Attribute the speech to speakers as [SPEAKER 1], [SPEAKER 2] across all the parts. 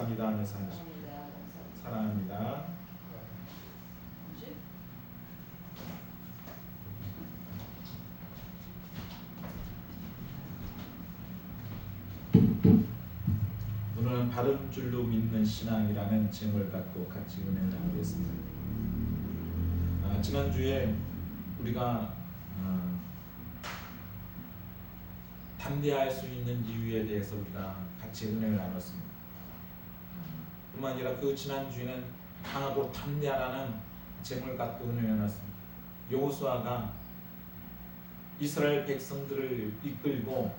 [SPEAKER 1] 감사합니다 하면서 사랑합니다. 오늘은 바른 줄로 믿는 신앙이라는 제목을 갖고 같이 은혜를 나누겠습니다. 지난주에 우리가 담대할 수 있는 이유에 대해서 우리가 같이 은혜를 나눴습니다. 뿐만 아니라 그 지난주에는 강하고 담대하라는 제목을 갖고 은혜를 나눴습니다. 여호수아가 이스라엘 백성들을 이끌고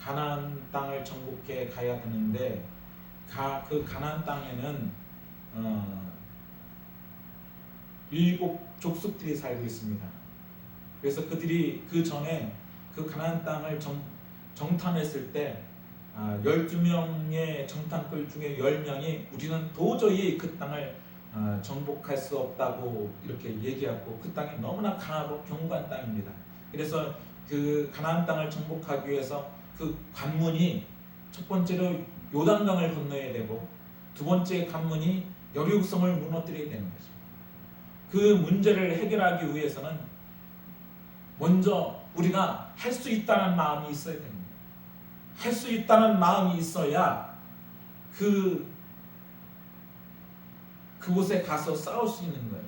[SPEAKER 1] 가나안 땅을 정복해 가야 되는데 그 가나안 땅에는 7 족속들이 살고 있습니다. 그래서 그들이 그 전에 그 가나안 땅을 정탐했을 때 12명의 정탐꾼 중에 10명이 우리는 도저히 그 땅을 정복할 수 없다고 이렇게 얘기하고, 그 땅이 너무나 강하고 견고한 땅입니다. 그래서 그 가나안 땅을 정복하기 위해서 그 관문이 첫 번째로 요단강을 건너야 되고, 두 번째 관문이 여리고성을 무너뜨려야 되는 거죠. 그 문제를 해결하기 위해서는 먼저 우리가 할 수 있다는 마음이 있어야 됩니다. 할 수 있다는 마음이 있어야 그곳에 가서 싸울 수 있는 거예요.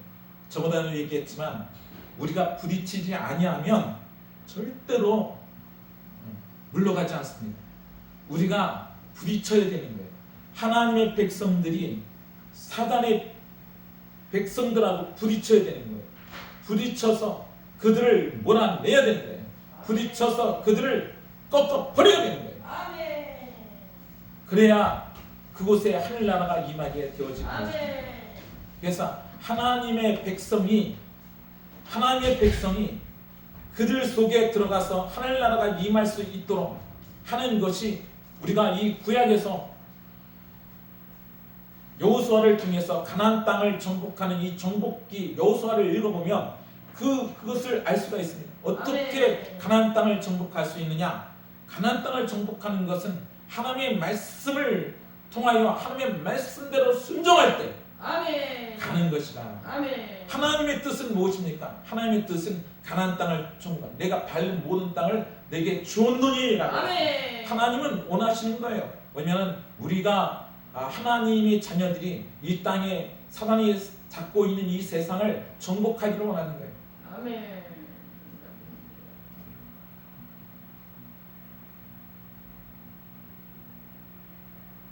[SPEAKER 1] 저번에도 얘기했지만 우리가 부딪히지 아니하면 절대로 물러가지 않습니다. 우리가 부딪혀야 되는 거예요. 하나님의 백성들이 사단의 백성들하고 부딪혀야 되는 거예요. 부딪혀서 그들을 몰아내야 되는 거예요. 부딪혀서 그들을 꺾어버려야 되는 거예요. 그래야 그곳에 하늘나라가 임하게 되어지는 것입니다. 그래서 하나님의 백성이 그들 속에 들어가서 하늘나라가 임할 수 있도록 하는 것이, 우리가 이 구약에서 여호수아를 통해서 가나안 땅을 정복하는 이 정복기 여호수아를 읽어보면 그것을 알 수가 있습니다. 어떻게 가나안 땅을 정복할 수 있느냐? 가나안 땅을 정복하는 것은 하나님의 말씀을 통하여 하나님의 말씀대로 순종할 때 가는 것이다. 하나님의 뜻은 무엇입니까? 하나님의 뜻은 가나안 땅을 정복하는, 내가 밟은 모든 땅을 내게 주었노니라고. 하나님은 원하시는 거예요. 왜냐하면 우리가 하나님의 자녀들이 이 땅에 사단이 잡고 있는 이 세상을 정복하기를 원하는 거예요.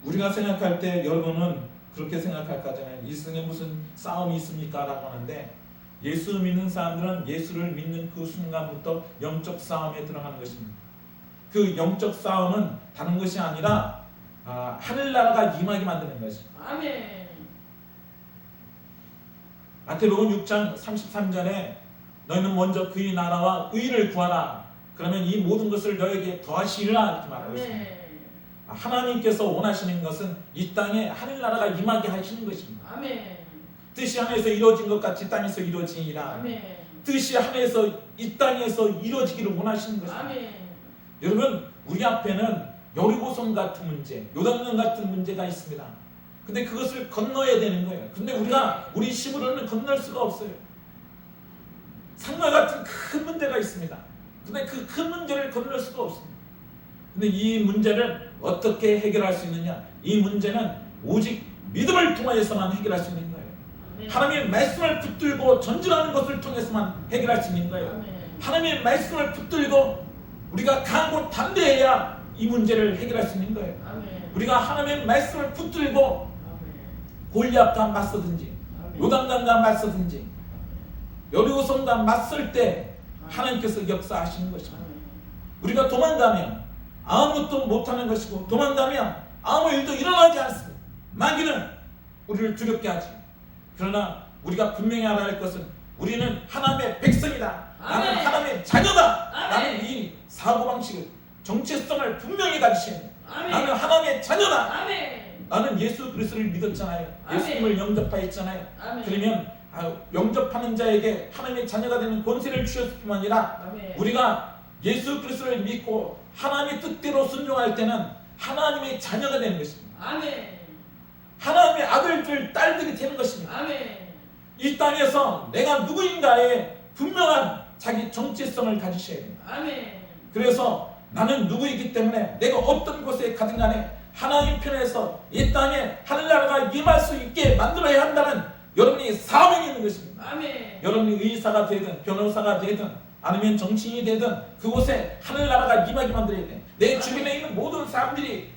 [SPEAKER 1] 우리가 생각할 때 여러분은 그렇게 생각할 거잖아요. 이 세상에 무슨 싸움이 있습니까? 라고 하는데, 예수 믿는 사람들은 예수를 믿는 그 순간부터 영적 싸움에 들어가는 것입니다. 그 영적 싸움은 다른 것이 아니라 하늘나라가 임하게 만드는 것입니다. 마태복음 6장 33절에 너희는 먼저 그의 나라와 의를 구하라. 그러면 이 모든 것을 너에게 더하시리라 이렇게 말하고 있습니다. 하나님께서 원하시는 것은 이 땅에 하늘나라가 임하게 하시는 것입니다. 뜻이 하늘에서 이루어진 것 같이 땅에서 이루어지니라. 뜻이 하늘에서 이 땅에서 이루어지기를 원하시는 것입니다. 여러분, 우리 앞에는 여리고성 같은 문제, 요단강 같은 문제가 있습니다. 근데 그것을 건너야 되는 거예요. 근데 우리 힘으로는 건널 수가 없어요. 상과 같은 큰 문제가 있습니다. 근데 그 큰 문제를 건널 수가 없습니다. 근데 이 문제를 어떻게 해결할 수 있느냐? 이 문제는 오직 믿음을 통하여서만 해결할 수 있는 거예요. 하나님의 말씀을 붙들고 전진하는 것을 통해서만 해결할 수 있는 거예요. 하나님의 말씀을 붙들고 우리가 강하고 담대해야 이 문제를 해결할 수 있는 거예요. 우리가 하나님의 말씀을 붙들고 골리앗과 맞서든지 요단강과 맞서든지 여리고성과 맞설 때 하나님께서 역사하시는 것입니다. 우리가 도망가면 아무것도 못하는 것이고, 도망가면 아무 일도 일어나지 않습니다. 마귀는 우리를 두렵게 하지. 그러나 우리가 분명히 알아야 할 것은 우리는 하나님의 백성이다. 나는 하나님의 자녀다. 나는 이 사고방식을, 정체성을 분명히 가지신, 나는 하나님의 자녀다. 나는 예수 그리스도를 믿었잖아요. 예수님을 영접하였잖아요. 그러면 영접하는 자에게 하나님의 자녀가 되는 권세를 주셨을 뿐만 아니라 우리가 예수 그리스도를 믿고 하나님의 뜻대로 순종할 때는 하나님의 자녀가 되는 것입니다. 아들, 딸들이 되는 것입니다.
[SPEAKER 2] 아멘.
[SPEAKER 1] 이 땅에서 내가 누구인가에 분명한 자기 정체성을 가지셔야 됩니다.
[SPEAKER 2] 아멘.
[SPEAKER 1] 그래서 나는 누구이기 때문에 내가 어떤 곳에 가든 간에 하나님 편에서 이 땅에 하늘나라가 임할 수 있게 만들어야 한다는 여러분이 사명이 있는 것입니다.
[SPEAKER 2] 아멘.
[SPEAKER 1] 여러분이 의사가 되든 변호사가 되든 아니면 정치인이 되든 그곳에 하늘나라가 임하게 만들어야 돼. 내 주변에 있는 모든 사람들이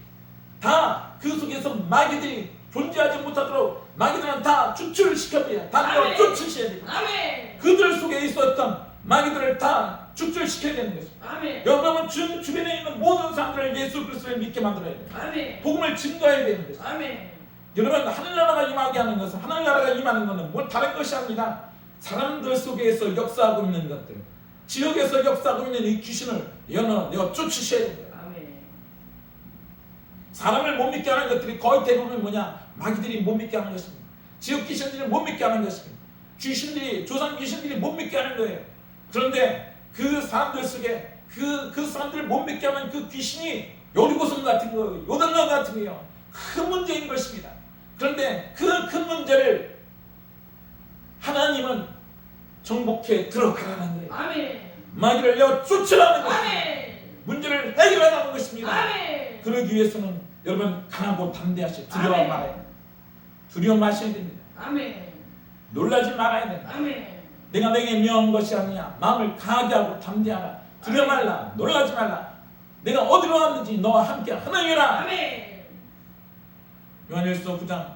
[SPEAKER 1] 다 그 속에서 마귀들이 존재하지 못하도록 마귀들은 다 축출시켜야 다 쫓으셔야 됩니다.
[SPEAKER 2] 아멘.
[SPEAKER 1] 그들 속에 있었던 마귀들을 다 축출시켜야 되는 것입니다.
[SPEAKER 2] 아멘.
[SPEAKER 1] 여러분 주변에 있는 모든 사람들을 예수 그리스도를 믿게 만들어야 돼요.
[SPEAKER 2] 아멘.
[SPEAKER 1] 복음을 증거해야 되는 것입니다.
[SPEAKER 2] 아멘.
[SPEAKER 1] 여러분 하늘나라가 임하게 하는 것은 하늘나라가 임하는 것은 뭐 다른 것이 아니라 사람들 속에서 역사하고 있는 것들, 지역에서 역사하고 있는 이 귀신을 내가 쫓으셔야 됩니다. 사람을 못 믿게 하는 것들이 거의 대부분 뭐냐? 마귀들이 못 믿게 하는 것입니다. 지역 귀신들이 못 믿게 하는 것입니다. 귀신들이, 조상 귀신들이 못 믿게 하는 거예요. 그런데 그 사람들 속에 그 사람들을 못 믿게 하는 그 귀신이 여리고성 같은 거, 요단강 같은 거요. 큰 문제인 것입니다. 그런데 그 큰 문제를 하나님은 정복해 들어가라는 거예요.
[SPEAKER 2] 아멘.
[SPEAKER 1] 마귀를 내가 쫓으라는 것입니다.
[SPEAKER 2] 아멘.
[SPEAKER 1] 문제를 해결하라는 것입니다.
[SPEAKER 2] 아멘.
[SPEAKER 1] 그러기 위해서는 여러분 강하고 담대하시 두려워
[SPEAKER 2] 아멘.
[SPEAKER 1] 말아요. 두려워 마셔야 됩니다.
[SPEAKER 2] 아멘.
[SPEAKER 1] 놀라지 말아야 됩니다.
[SPEAKER 2] 아멘.
[SPEAKER 1] 내가 내게 명한 것이 아니냐. 마음을 강하게 하고 담대하라. 두려워 말라. 놀라지 말라. 내가 어디로 왔는지 너와 함께 하느니라.
[SPEAKER 2] 아멘.
[SPEAKER 1] 요한일서 9장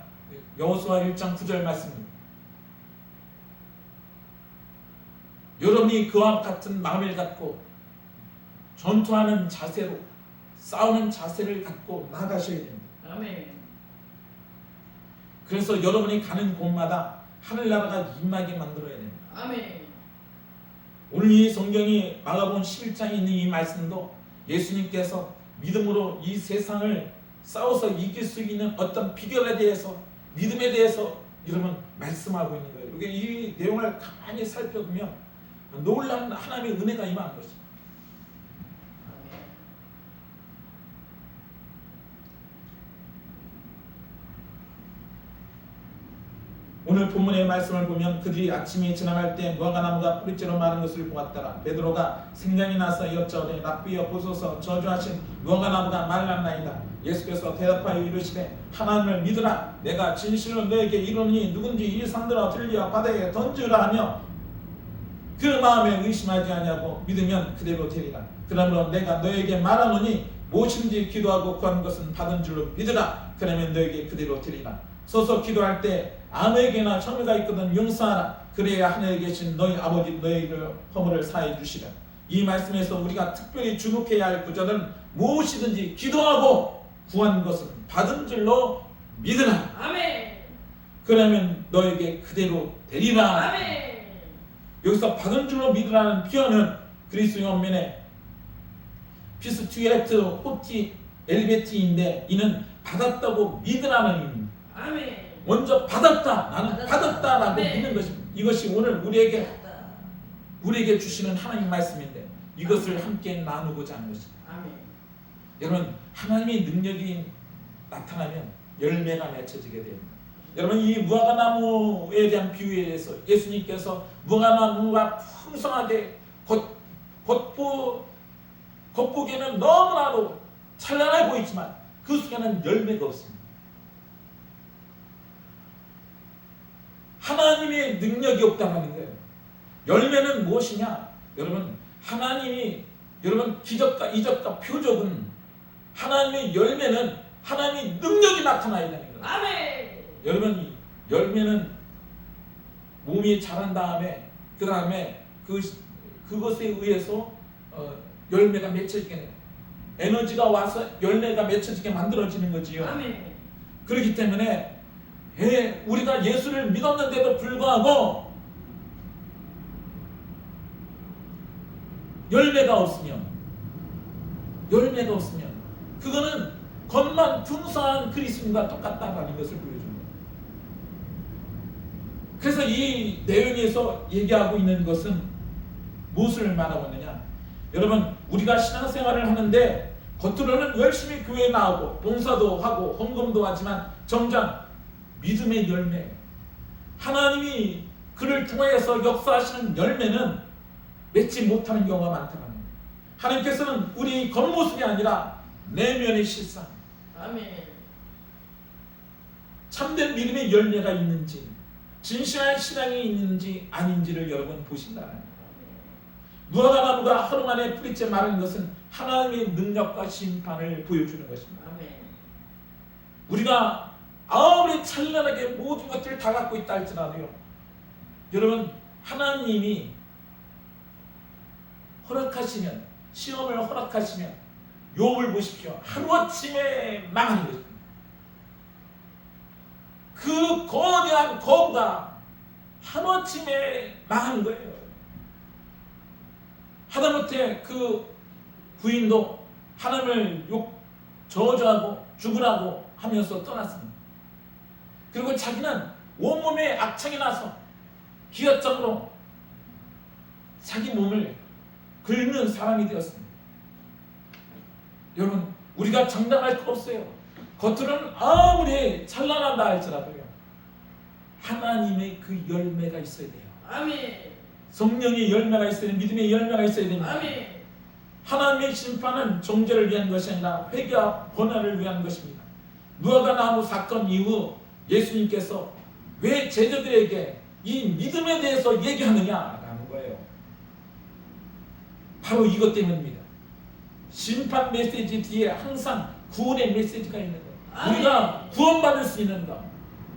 [SPEAKER 1] 여호수아 1장 9절 말씀입니다. 여러분이 그와 같은 마음을 갖고 전투하는 자세로 싸우는 자세를 갖고 나가셔야 됩니다.
[SPEAKER 2] 아멘.
[SPEAKER 1] 그래서 여러분이 가는 곳마다 하늘나라가 임하게 만들어야 됩니다.
[SPEAKER 2] 아멘.
[SPEAKER 1] 오늘 이 성경이 마가복음 11장에 있는 이 말씀도 예수님께서 믿음으로 이 세상을 싸워서 이길 수 있는 어떤 비결에 대해서 믿음에 대해서 여러분 말씀하고 있는 거예요. 이게 이 내용을 가만히 살펴보면 놀라운 하나님의 은혜가 임한 것입니다. 오늘 본문의 말씀을 보면 그들이 아침에 지나갈 때 무화과 나무가 뿌리째로 마른 것을 보았더라. 베드로가 생각이 나서 여쭤되 랍비여 보소서 저주하신 무화과 나무가 말랐나이다. 예수께서 대답하여 이르시되 하나님을 믿으라. 내가 진실로 너에게 이르노니 누군지 이 산들아 들려 바다에 던지라 하며 그 마음에 의심하지 아니하고 믿으면 그대로 되리라. 그러므로 내가 너에게 말하노니 무엇인지 기도하고 구하는 것은 받은 줄로 믿으라. 그러면 너에게 그대로 되리라. 서서 기도할 때 아무에게나 청의가 있거든 용서하라. 그래야 하늘에 계신 너희 아버지 너희의 허물을 사해 주시라. 이 말씀에서 우리가 특별히 주목해야 할 구절은 무엇이든지 기도하고 구한 것은 받은 줄로 믿으라.
[SPEAKER 2] 아멘.
[SPEAKER 1] 그러면 너에게 그대로 되리라.
[SPEAKER 2] 아멘.
[SPEAKER 1] 여기서 받은 줄로 믿으라는 표현은 그리스 원문에 피스투에트 호티 엘베티인데 이는 받았다고 믿으라는 의미입니다.
[SPEAKER 2] 아멘.
[SPEAKER 1] 먼저 받았다. 나는 받았다라고
[SPEAKER 2] 네.
[SPEAKER 1] 믿는 것입니다. 이것이 오늘 우리에게 주시는 하나님 말씀인데 이것을 함께 나누고자 하는 것입니다.
[SPEAKER 2] 아멘.
[SPEAKER 1] 여러분 하나님의 능력이 나타나면 열매가 맺혀지게 됩니다. 여러분 이 무화과 나무에 대한 비유에 대해서 예수님께서 무화과 나무가 풍성하게 겉보기에는 너무나도 찬란해 보이지만 그 속에는 열매가 없습니다. 하나님의 능력이 없다는 거예요. 열매는 무엇이냐? 여러분 하나님이 여러분 기적과 이적과 표적은 하나님의 열매는 하나님의 능력이 나타나야 되는 거예요.
[SPEAKER 2] 아멘.
[SPEAKER 1] 여러분 열매는 몸이 자란 다음에 그 다음에 그것에 의해서 열매가 맺혀지게 돼요. 에너지가 와서 열매가 맺혀지게 만들어지는 거지요.
[SPEAKER 2] 아멘.
[SPEAKER 1] 그렇기 때문에 우리가 예수를 믿었는데도 불구하고 열매가 없으면 그거는 겉만 풍성한 그리스도인과 똑같다라는 것을 보여줍니다. 그래서 이 내용에서 얘기하고 있는 것은 무엇을 말하고 있느냐? 여러분 우리가 신앙생활을 하는데 겉으로는 열심히 교회에 나오고 봉사도 하고 헌금도 하지만 정작 믿음의 열매, 하나님이 그를 통해서 역사하시는 열매는 맺지 못하는 경우가 많다는 겁니다. 하나님께서는 우리 겉모습이 아니라 내면의 실상,
[SPEAKER 2] 아멘.
[SPEAKER 1] 참된 믿음의 열매가 있는지, 진실한 신앙이 있는지 아닌지를 여러분 보신다는 거예요. 무화과 나무가 하루 만에 뿌리째 마르는 것은 하나님의 능력과 심판을 보여주는 것입니다.
[SPEAKER 2] 아멘.
[SPEAKER 1] 우리가 아무리 찬란하게 모든 것들을 다 갖고 있다 할지라도요, 여러분 하나님이 허락하시면, 시험을 허락하시면 욥을 보십시오. 하루아침에 망하는 것입니다. 그 거대한 거부가 하루아침에 망하는 거예요. 하다못해 그 부인도 하나님을 저주하고 죽으라고 하면서 떠났습니다. 그리고 자기는 온몸에 악창이 나서 기어적으로 자기 몸을 긁는 사람이 되었습니다. 여러분, 우리가 장담할 거 없어요. 겉으로는 아무리 찬란하다 할지라도요, 하나님의 그 열매가 있어야 돼요.
[SPEAKER 2] 아멘.
[SPEAKER 1] 성령의 열매가 있어야 돼요. 믿음의 열매가 있어야 됩니다.
[SPEAKER 2] 아멘.
[SPEAKER 1] 하나님의 심판은 정죄를 위한 것이 아니라 회개와 번화를 위한 것입니다. 무화과 나무 사건 이후 예수님께서 왜 제자들에게 이 믿음에 대해서 얘기하느냐라는 거예요. 바로 이것 때문입니다. 심판 메시지 뒤에 항상 구원의 메시지가 있는 거예요. 우리가 구원받을 수 있는 것,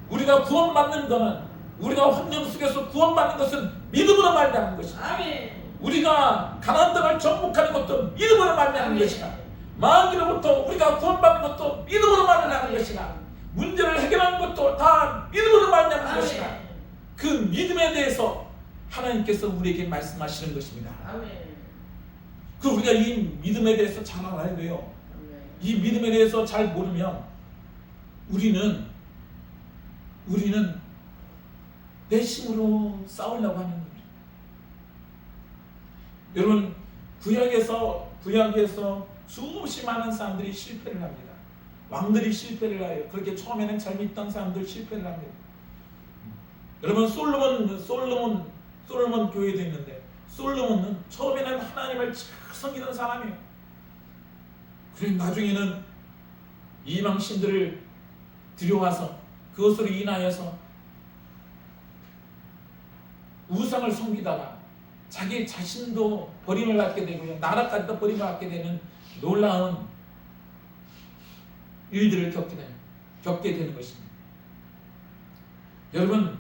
[SPEAKER 1] 우리가 구원받는 것은, 우리가 환경 속에서 구원받는 것은 믿음으로 말미암은 것입니다.
[SPEAKER 2] 아멘.
[SPEAKER 1] 우리가 가나안 땅을 정복하는 것도 믿음으로 말미암은 것이다. 마귀로부터 우리가 구원받는 것도 믿음으로 말미암은 것이다. 문제를 해결하는 것도 다 믿음으로 말미암은 것이다. 그 믿음에 대해서 하나님께서 우리에게 말씀하시는 것입니다.
[SPEAKER 2] 아멘.
[SPEAKER 1] 그 우리가 이 믿음에 대해서 잘 알아야 돼요. 이 믿음에 대해서 잘 모르면 우리는 내 힘으로 싸우려고 하는 겁니다. 여러분, 구약에서 수없이 많은 사람들이 실패를 합니다. 왕들이 실패를 해요. 그렇게 처음에는 잘 믿던 사람들 실패를 합니다. 여러분, 솔로몬 교회도 있는데, 솔로몬은 처음에는 하나님을 잘 섬기던 사람이에요. 그리고 나중에는 이방 신들을 들여와서 그것으로 인하여서 우상을 섬기다가 자기 자신도 버림을 받게 되고요, 나라까지도 버림을 받게 되는 놀라운 일들을 겪게 되는 것입니다. 여러분,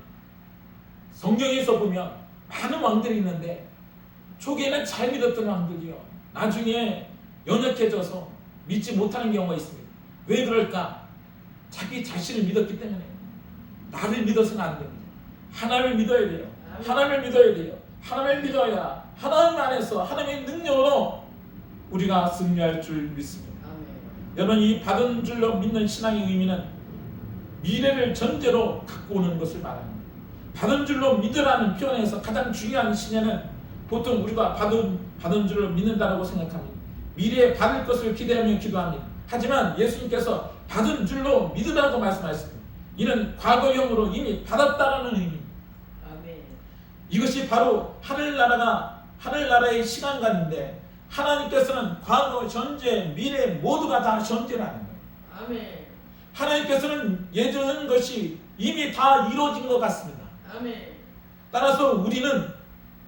[SPEAKER 1] 성경에서 보면 많은 왕들이 있는데 초기에는 잘 믿었던 왕들이요, 나중에 연약해져서 믿지 못하는 경우가 있습니다. 왜 그럴까? 자기 자신을 믿었기 때문에. 나를 믿어서는 안 됩니다. 하나님을 믿어야 돼요. 하나님을 믿어야 돼요. 하나님을 믿어야 하나님 안에서 하나님의 능력으로 우리가 승리할 줄 믿습니다. 여러분, 이 받은 줄로 믿는 신앙의 의미는 미래를 전제로 갖고 오는 것을 말합니다. 받은 줄로 믿으라는 표현에서 가장 중요한 신뢰는 보통 우리가 받은 줄로 믿는다고 생각합니다. 미래에 받을 것을 기대하며 기도합니다. 하지만 예수님께서 받은 줄로 믿으라고 말씀하셨습니다. 이는 과거형으로 이미 받았다라는 의미입니다. 이것이 바로 하늘나라의 시간관인데, 하나님께서는 과거, 현재, 미래 모두가 다 현재라는 거예요.
[SPEAKER 2] 아멘.
[SPEAKER 1] 하나님께서는 예정한 것이 이미 다 이루어진 것 같습니다.
[SPEAKER 2] 아멘.
[SPEAKER 1] 따라서 우리는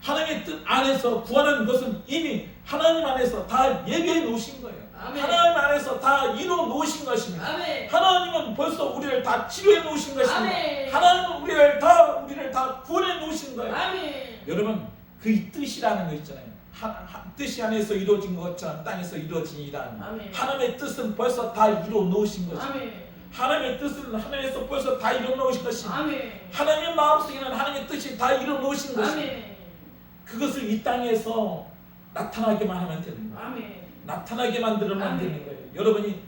[SPEAKER 1] 하나님의 뜻 안에서 구하는 것은 이미 하나님 안에서 다 예비해 놓으신 거예요.
[SPEAKER 2] 아멘.
[SPEAKER 1] 하나님 안에서 다 이루어 놓으신 것입니다.
[SPEAKER 2] 아멘.
[SPEAKER 1] 하나님은 벌써 우리를 다 치료해 놓으신 것입니다.
[SPEAKER 2] 아멘.
[SPEAKER 1] 하나님은 우리를 다 구원해 놓으신 거예요.
[SPEAKER 2] 아멘.
[SPEAKER 1] 여러분, 그 뜻이라는 거 있잖아요. 뜻이 안에서 이루어진 것처럼 땅에서 이루어지니라. 하나님의 뜻은 벌써 다 이루어 놓으신 것입니다.
[SPEAKER 2] 아멘.
[SPEAKER 1] 하나님의 뜻은 하나님에서 벌써 다 이루어 놓으신 것입니다.
[SPEAKER 2] 아멘.
[SPEAKER 1] 하나님의 마음속에는 하나님의 뜻이 다 이루어 놓으신 것입니다.
[SPEAKER 2] 아멘.
[SPEAKER 1] 그것을 이 땅에서 나타나게만 하면 되는 거예요.
[SPEAKER 2] 아멘.
[SPEAKER 1] 나타나게 만들면
[SPEAKER 2] 아멘.
[SPEAKER 1] 되는 거예요. 여러분이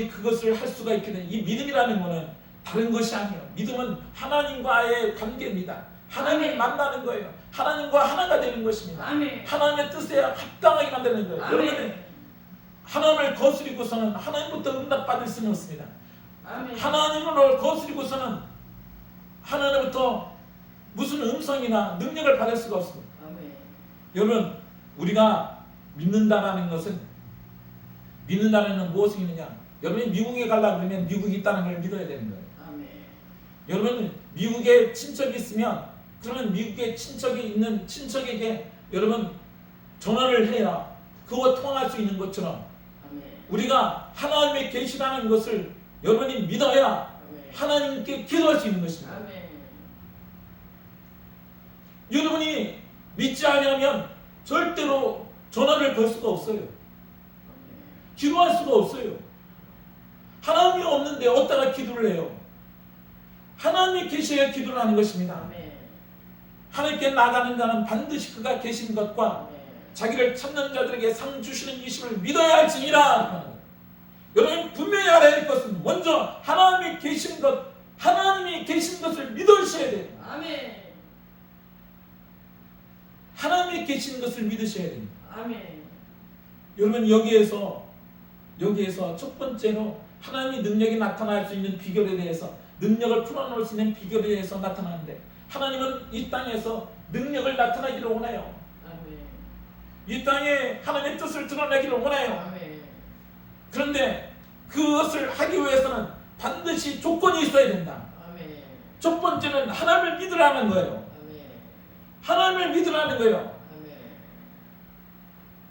[SPEAKER 1] 그것을 할 수가 있게 되는, 이 믿음이라는 것은 다른 것이 아니에요. 믿음은 하나님과의 관계입니다. 하나님을
[SPEAKER 2] 아멘.
[SPEAKER 1] 만나는 거예요. 하나님과 하나가 되는 것입니다.
[SPEAKER 2] 아멘.
[SPEAKER 1] 하나님의 뜻에 합당하게 만드는 거예요.
[SPEAKER 2] 아멘.
[SPEAKER 1] 여러분은 하나님을 거스리고서는 하나님부터 응답받을 수는 없습니다.
[SPEAKER 2] 아멘.
[SPEAKER 1] 하나님을 거스리고서는 하나님부터 무슨 음성이나 능력을 받을 수가 없습니다.
[SPEAKER 2] 아멘.
[SPEAKER 1] 여러분, 우리가 믿는다는 것은 무엇이 있느냐? 여러분이 미국에 가려고 그러면 미국이 있다는 걸 믿어야 되는 거예요.
[SPEAKER 2] 아멘.
[SPEAKER 1] 여러분, 미국에 친척이 있으면 그러면 미국에 친척이 있는 친척에게 여러분 전화를 해야 그와 통화할 수 있는 것처럼
[SPEAKER 2] 아멘.
[SPEAKER 1] 우리가 하나님의 계시라는 것을 여러분이 믿어야
[SPEAKER 2] 아멘.
[SPEAKER 1] 하나님께 기도할 수 있는 것입니다.
[SPEAKER 2] 아멘.
[SPEAKER 1] 여러분이 믿지 않으면 절대로 전화를 걸 수가 없어요. 기도할 수가 없어요. 하나님이 없는데 어디다가 기도를 해요? 하나님이 계셔야 기도를 하는 것입니다.
[SPEAKER 2] 아멘.
[SPEAKER 1] 하나님께 나가는 자는 반드시 그가 계신 것과
[SPEAKER 2] 아멘.
[SPEAKER 1] 자기를 찾는 자들에게 상 주시는 이심을 믿어야 할지니라. 여러분 분명히 알아야 할 것은 먼저 하나님이 계신 것, 하나님이 계신 것을 믿으셔야 돼요.
[SPEAKER 2] 아멘.
[SPEAKER 1] 하나님이 계신 것을 믿으셔야 됩니다.
[SPEAKER 2] 아멘.
[SPEAKER 1] 여러분 여기에서 첫 번째로 하나님의 능력이 나타날 수 있는 비결에 대해서, 능력을 풀어놓을 수 있는 비결에 대해서 나타나는데, 하나님은 이 땅에서 능력을 나타나기를 원해요.
[SPEAKER 2] 아멘.
[SPEAKER 1] 이 땅에 하나님의 뜻을 드러내기를 원해요.
[SPEAKER 2] 아멘.
[SPEAKER 1] 그런데 그것을 하기 위해서는 반드시 조건이 있어야 된다.
[SPEAKER 2] 아멘.
[SPEAKER 1] 첫 번째는 하나님을 믿으라는 거예요.
[SPEAKER 2] 아멘.
[SPEAKER 1] 하나님을 믿으라는 거예요.
[SPEAKER 2] 아멘.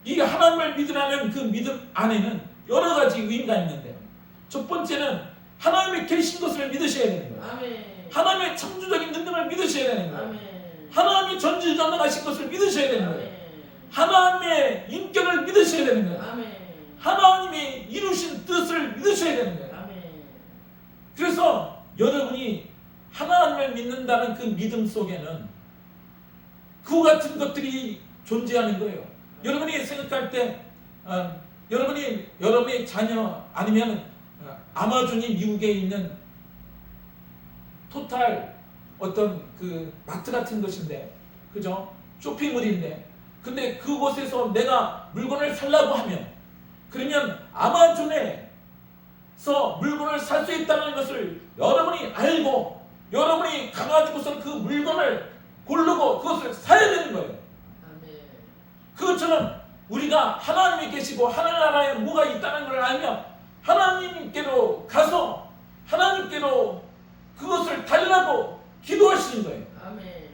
[SPEAKER 1] 이 하나님을 믿으라는 그 믿음 안에는 여러 가지 의미가 있는데요. 첫 번째는 하나님이 계신 것을 믿으셔야 되는 거예요.
[SPEAKER 2] 아멘.
[SPEAKER 1] 하나님의 창조적인 능력을 믿으셔야 되는 거예요.
[SPEAKER 2] 아멘.
[SPEAKER 1] 하나님이 전지전능하신 것을 믿으셔야 되는 거예요.
[SPEAKER 2] 아멘.
[SPEAKER 1] 하나님의 인격을 믿으셔야 되는 거예요.
[SPEAKER 2] 아멘.
[SPEAKER 1] 하나님이 이루신 뜻을 믿으셔야 되는 거예요.
[SPEAKER 2] 아멘.
[SPEAKER 1] 그래서 여러분이 하나님을 믿는다는 그 믿음 속에는 그와 같은 것들이 존재하는 거예요. 여러분이 생각할 때 여러분의 자녀 아니면 아마존이 미국에 있는 토탈 어떤 그 마트 같은 것인데, 그죠? 쇼핑몰인데, 근데 그곳에서 내가 물건을 살라고 하면, 그러면 아마존에서 물건을 살 수 있다는 것을 여러분이 알고 여러분이 가가지고서 그 물건을 고르고 그것을 사야 되는 거예요.
[SPEAKER 2] 아멘.
[SPEAKER 1] 그것처럼 우리가 하나님이 계시고 하늘나라에 뭐가 있다는 걸 알면 하나님께로 가서 하나님께로 그것을 달라고 기도하시는 거예요.
[SPEAKER 2] 아멘.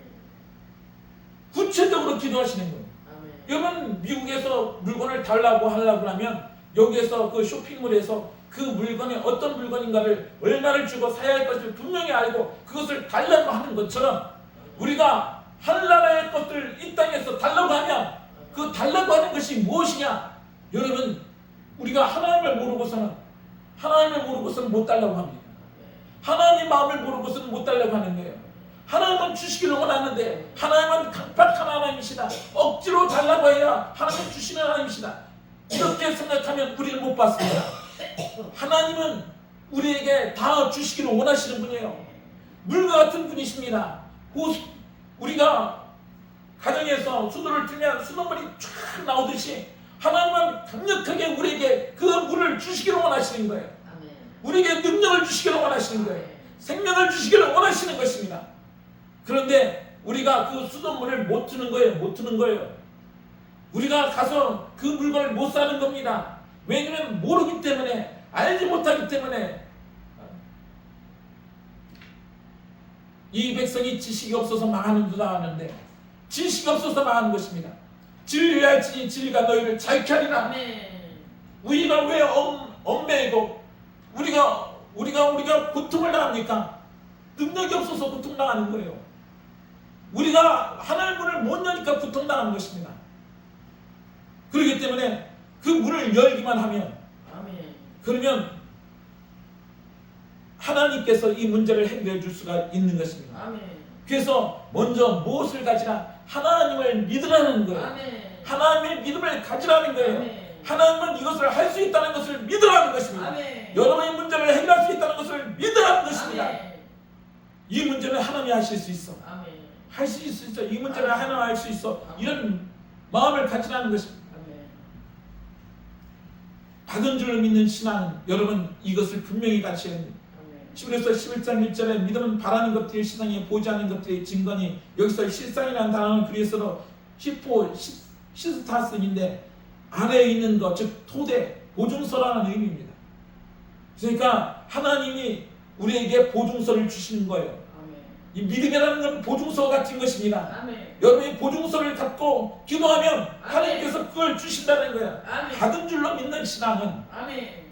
[SPEAKER 1] 구체적으로 기도하시는 거예요.
[SPEAKER 2] 아멘.
[SPEAKER 1] 여러분 미국에서 물건을 달라고 하려고 하면 여기에서 그 쇼핑몰에서 그 물건이 어떤 물건인가를 얼마를 주고 사야 할 것을 분명히 알고 그것을 달라고 하는 것처럼 우리가 하늘나라의 것들 이 땅에서 달라고 하면 그 달라고 하는 것이 무엇이냐? 여러분 우리가 하나님을 모르고서는 못 달라고 합니다. 하나님 마음을 모르고서는 못 달라고 하는 거예요. 하나님은 주시기를 원하는데 하나님은 강팍한 하나님이시다. 억지로 달라고 해야 하나님 주시는 하나님이시다. 이렇게 생각하면 우리를 못 받습니다. 하나님은 우리에게 다 주시기를 원하시는 분이에요. 물과 같은 분이십니다. 우리가 가정에서 수도를 틀면 수돗물이 쫙 나오듯이 하나님은 강력하게 우리에게 그 물을 주시기를 원하시는 거예요.
[SPEAKER 2] 아멘.
[SPEAKER 1] 우리에게 능력을 주시기를 원하시는 거예요. 생명을 주시기를 원하시는 것입니다. 그런데 우리가 그 수돗물을 못 트는 거예요. 우리가 가서 그 물건을 못 사는 겁니다. 왜냐하면 모르기 때문에, 알지 못하기 때문에. 이 백성이 지식이 없어서 망하는 줄 아는데 지식이 없어서 망하는 것입니다. 진리를 알지니 진리가 너희를 자유케 하리라.
[SPEAKER 2] 아멘.
[SPEAKER 1] 우리가 왜 엄매이고 우리가 고통을 당합니까? 능력이 없어서 고통당하는 거예요. 우리가 하나님의 문을 못 여니까 고통당하는 것입니다. 그렇기 때문에 그 문을 열기만 하면,
[SPEAKER 2] 아멘.
[SPEAKER 1] 그러면 하나님께서 이 문제를 해결해 줄 수가 있는 것입니다.
[SPEAKER 2] 아멘.
[SPEAKER 1] 그래서 먼저 무엇을 가지라? 하나님을 믿으라는 거예요.
[SPEAKER 2] 아멘.
[SPEAKER 1] 하나님의 믿음을 가지라는 거예요.
[SPEAKER 2] 아멘.
[SPEAKER 1] 하나님은 이것을 할 수 있다는 것을 믿으라는 것입니다.
[SPEAKER 2] 아멘.
[SPEAKER 1] 여러분의 문제를 해결할 수 있다는 것을 믿으라는 것입니다.
[SPEAKER 2] 아멘.
[SPEAKER 1] 이 문제는 하나님이 하실 수 있어.
[SPEAKER 2] 아멘.
[SPEAKER 1] 할 수 있어. 이 문제는 하나님이 할 수 있어. 이런 마음을 가지라는 것입니다.
[SPEAKER 2] 아멘.
[SPEAKER 1] 받은 줄을 믿는 신앙은 여러분 이것을 분명히 가르쳐야 됩니다. 히브리서 11장 1절에 믿음은 바라는 것들이 시상에 보지 않는 것들의 증거니, 여기서 실상이라는 단어는 그리스어로 시스타스인데 아래에 있는 것, 즉 토대, 보증서라는 의미입니다. 그러니까 하나님이 우리에게 보증서를 주시는 거예요. 이 믿음이라는 건 보증서 같은 것입니다.
[SPEAKER 2] 아멘.
[SPEAKER 1] 여러분이 보증서를 갖고 기도하면
[SPEAKER 2] 아멘.
[SPEAKER 1] 하나님께서 그걸 주신다는 거야.
[SPEAKER 2] 아멘.
[SPEAKER 1] 받은 줄로 믿는 신앙은
[SPEAKER 2] 아멘.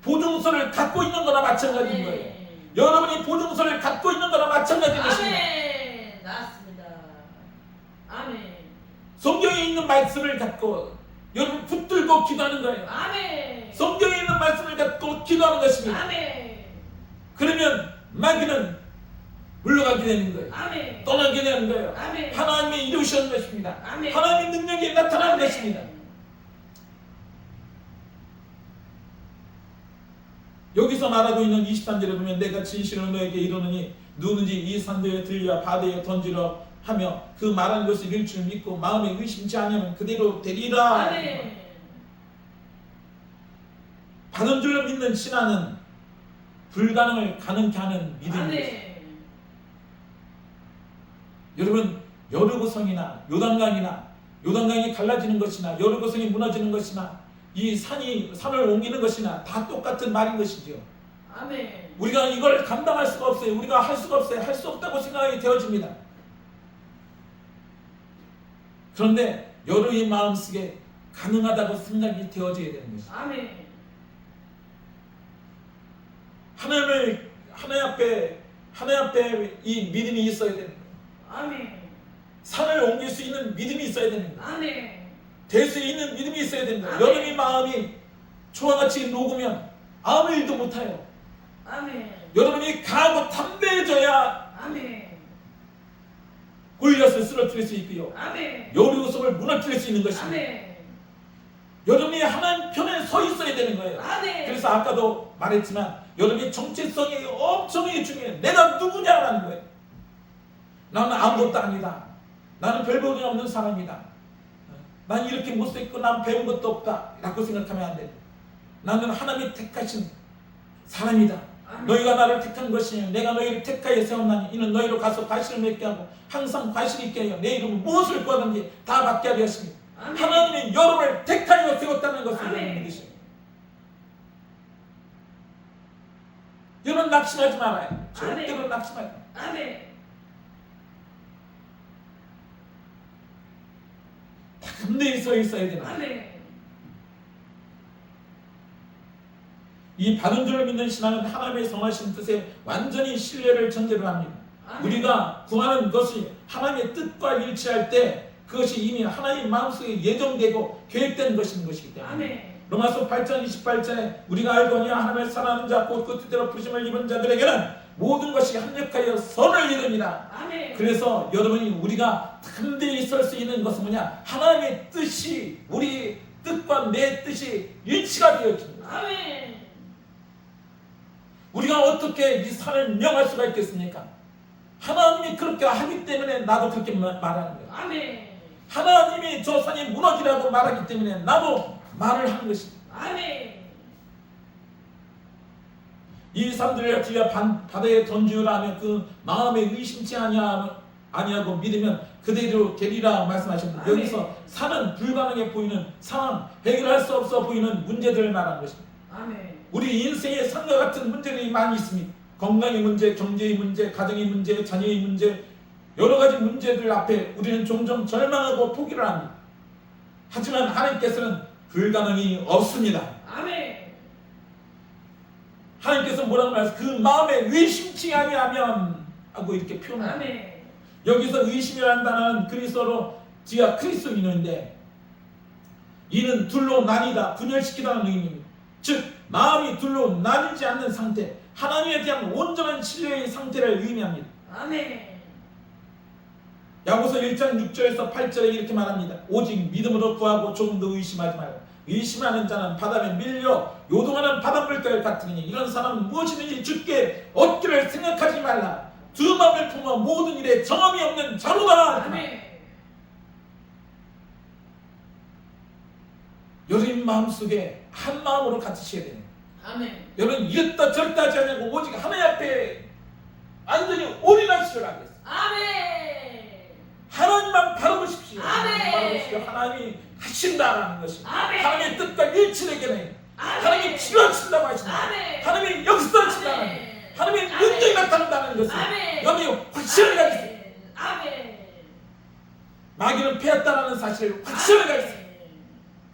[SPEAKER 1] 보증서를 갖고 있는 거나 마찬가지인 거예요.
[SPEAKER 2] 아멘.
[SPEAKER 1] 여러분이 보증서를 갖고 있는 거나 마찬가지인 것입니다.
[SPEAKER 2] 아멘. 맞습니다. 아멘.
[SPEAKER 1] 성경에 있는 말씀을 갖고 여러분 붙들고 기도하는 거예요.
[SPEAKER 2] 아멘.
[SPEAKER 1] 성경에 있는 말씀을 갖고 기도하는 것입니다.
[SPEAKER 2] 아멘.
[SPEAKER 1] 그러면 마귀는 물러가게 되는 거예요.
[SPEAKER 2] 아멘.
[SPEAKER 1] 떠나게 되는 거예요.
[SPEAKER 2] 아멘.
[SPEAKER 1] 하나님의 이루시는 것입니다.
[SPEAKER 2] 아멘.
[SPEAKER 1] 하나님의 능력이 나타나는
[SPEAKER 2] 아멘.
[SPEAKER 1] 것입니다. 여기서 말하고 있는 23절에 보면 내가 진실로 너에게 이르노니 누구든지 이 산들에 들려 바다에 던지려 하며 그 말하는 것을 이룰 줄 믿고 마음에 의심치 아니하면 그대로 되리라.
[SPEAKER 2] 아멘.
[SPEAKER 1] 받은 줄로 믿는 신앙은 불가능을 가능케 하는 믿음입니다.
[SPEAKER 2] 아멘.
[SPEAKER 1] 여러분 여리고성이나 요단강이 갈라지는 것이나 여리고성이 무너지는 것이나 이 산을 옮기는 것이나 다 똑같은 말인 것이지요.
[SPEAKER 2] 아멘.
[SPEAKER 1] 우리가 이걸 감당할 수가 없어요. 우리가 할 수가 없어요. 할 수 없다고 생각이 되어집니다. 그런데 여러분의 마음속에 가능하다고 생각이 되어져야 되는 것이죠.
[SPEAKER 2] 아멘.
[SPEAKER 1] 하나님 앞에 이 믿음이 있어야 되는 거예요.
[SPEAKER 2] 아멘.
[SPEAKER 1] 산을 옮길 수 있는 믿음이 있어야 되는 거예요.
[SPEAKER 2] 아멘.
[SPEAKER 1] 될 수 있는 믿음이 있어야 되는 거예요.
[SPEAKER 2] 아멘.
[SPEAKER 1] 여러분의 마음이 초와같이 녹으면 아무 일도 못해요.
[SPEAKER 2] 아멘.
[SPEAKER 1] 여러분이 강하고 담대해져야
[SPEAKER 2] 아멘.
[SPEAKER 1] 골리앗을 쓰러뜨릴 수 있고요.
[SPEAKER 2] 아멘.
[SPEAKER 1] 여리고성을 무너뜨릴 수 있는 것입니다.
[SPEAKER 2] 아멘.
[SPEAKER 1] 여러분이 하나님 편에 서 있어야 되는 거예요.
[SPEAKER 2] 아멘.
[SPEAKER 1] 그래서 아까도 말했지만 여러분의 정체성이 엄청나게 중요해요. 내가 누구냐라는 거예요. 나는 아무것도 아니다. 나는 별 볼일 없는 사람이다. 난 이렇게 못생겼고 난 배운 것도 없다 라고 생각하면 안 돼요. 나는 하나님이 택하신 사람이다.
[SPEAKER 2] 아멘.
[SPEAKER 1] 너희가 나를 택한 것이니 내가 너희를 택하여 세웠나니 이는 너희로 가서 과실을 맺게 하고 항상 과실 있게 하여 내 이름은 무엇을 구하든지 다 받게 하려 하시니
[SPEAKER 2] 아멘.
[SPEAKER 1] 하나님이 여러분을 택하여 세웠다는 것을
[SPEAKER 2] 아멘.
[SPEAKER 1] 여러분 믿으시오. 여러분 낙심하지 말아요. 절대로 낙심하지 말아요.
[SPEAKER 2] 아멘.
[SPEAKER 1] 담대히 서 있어야 됩니다.
[SPEAKER 2] 아멘.
[SPEAKER 1] 이 받은 줄을 믿는 신앙은 하나님의 성하신 뜻에 완전히 신뢰를 전제로 합니다.
[SPEAKER 2] 아멘.
[SPEAKER 1] 우리가 구하는 것이 하나님의 뜻과 일치할 때 그것이 이미 하나님 마음속에 예정되고 계획된 것인 것이기 때문에
[SPEAKER 2] 아멘.
[SPEAKER 1] 로마서 8장 28절에 우리가 알거니와 하나님을 사랑하는 자 곧 그 뜻대로 부르심을 입은 자들에게는 모든 것이 합력하여 선을 이룹니다.
[SPEAKER 2] 아멘.
[SPEAKER 1] 그래서 여러분이 우리가 담대히 설 수 있는 것은 뭐냐? 하나님의 뜻이 우리 뜻과 내 뜻이 일치가 되어집니다.
[SPEAKER 2] 아멘.
[SPEAKER 1] 우리가 어떻게 이 산을 명할 수가 있겠습니까? 하나님이 그렇게 하기 때문에 나도 그렇게 말하는 거예요.
[SPEAKER 2] 아멘.
[SPEAKER 1] 하나님이 저 산이 무너지라고 말하기 때문에 나도 말을 하는 것입니다.
[SPEAKER 2] 아멘.
[SPEAKER 1] 이 사람들을 뒤에 바다에 던지라 하면 그 마음에 의심치 아니하고 믿으면 그대로 되리라 말씀하셨는데
[SPEAKER 2] 아멘.
[SPEAKER 1] 여기서 산은 불가능해 보이는 상황, 해결할 수 없어 보이는 문제들을 말하는 것입니다.
[SPEAKER 2] 아멘.
[SPEAKER 1] 우리 인생에 산과 같은 문제들이 많이 있습니다. 건강의 문제, 경제의 문제, 가정의 문제, 자녀의 문제, 여러 가지 문제들 앞에 우리는 종종 절망하고 포기를 합니다. 하지만 하나님께서는 불가능이 없습니다.
[SPEAKER 2] 아멘.
[SPEAKER 1] 하나님께서 뭐라고 말했어요? 그 마음에 의심치 아니하면 하고 이렇게 표현합니다.
[SPEAKER 2] 아멘.
[SPEAKER 1] 여기서 의심이라는 단어는 그리스어로 지가 그리스도인인데 이는 둘로 나뉘다, 분열시키다는 의미입니다. 즉 마음이 둘로 나뉘지 않는 상태, 하나님에 대한 온전한 신뢰의 상태를 의미합니다.
[SPEAKER 2] 아멘.
[SPEAKER 1] 야고보서 1장 6절에서 8절에 이렇게 말합니다. 오직 믿음으로 구하고 조금 더 의심하지 말고 의심하는 자는 바다에 밀려 요동하는 바닷물결 같으니 이런 사람은 무엇이든지 주께 얻기를 생각하지 말라. 두 마음을 품어 모든 일에 정함이 없는 자로다.
[SPEAKER 2] 아멘.
[SPEAKER 1] 여러분 마음속에 한 마음으로 같으셔야 돼요.
[SPEAKER 2] 아멘.
[SPEAKER 1] 여러분 이랬다 저랬다 하지 않고 오직 하나님 앞에 것입니다.
[SPEAKER 2] 아멘.
[SPEAKER 1] 하나님의 뜻과 일치되게 해.
[SPEAKER 2] 아멘.
[SPEAKER 1] 하나님이 치료하신다고 하십니다.
[SPEAKER 2] 아멘.
[SPEAKER 1] 하나님이 역사하신다는
[SPEAKER 2] 아멘.
[SPEAKER 1] 하나님의
[SPEAKER 2] 아멘.
[SPEAKER 1] 능력이 나타난다는 것을
[SPEAKER 2] 아멘.
[SPEAKER 1] 여러분이 확실히 가지세요.
[SPEAKER 2] 아멘.
[SPEAKER 1] 마귀는 패했다는 사실을 확실히 가지세요.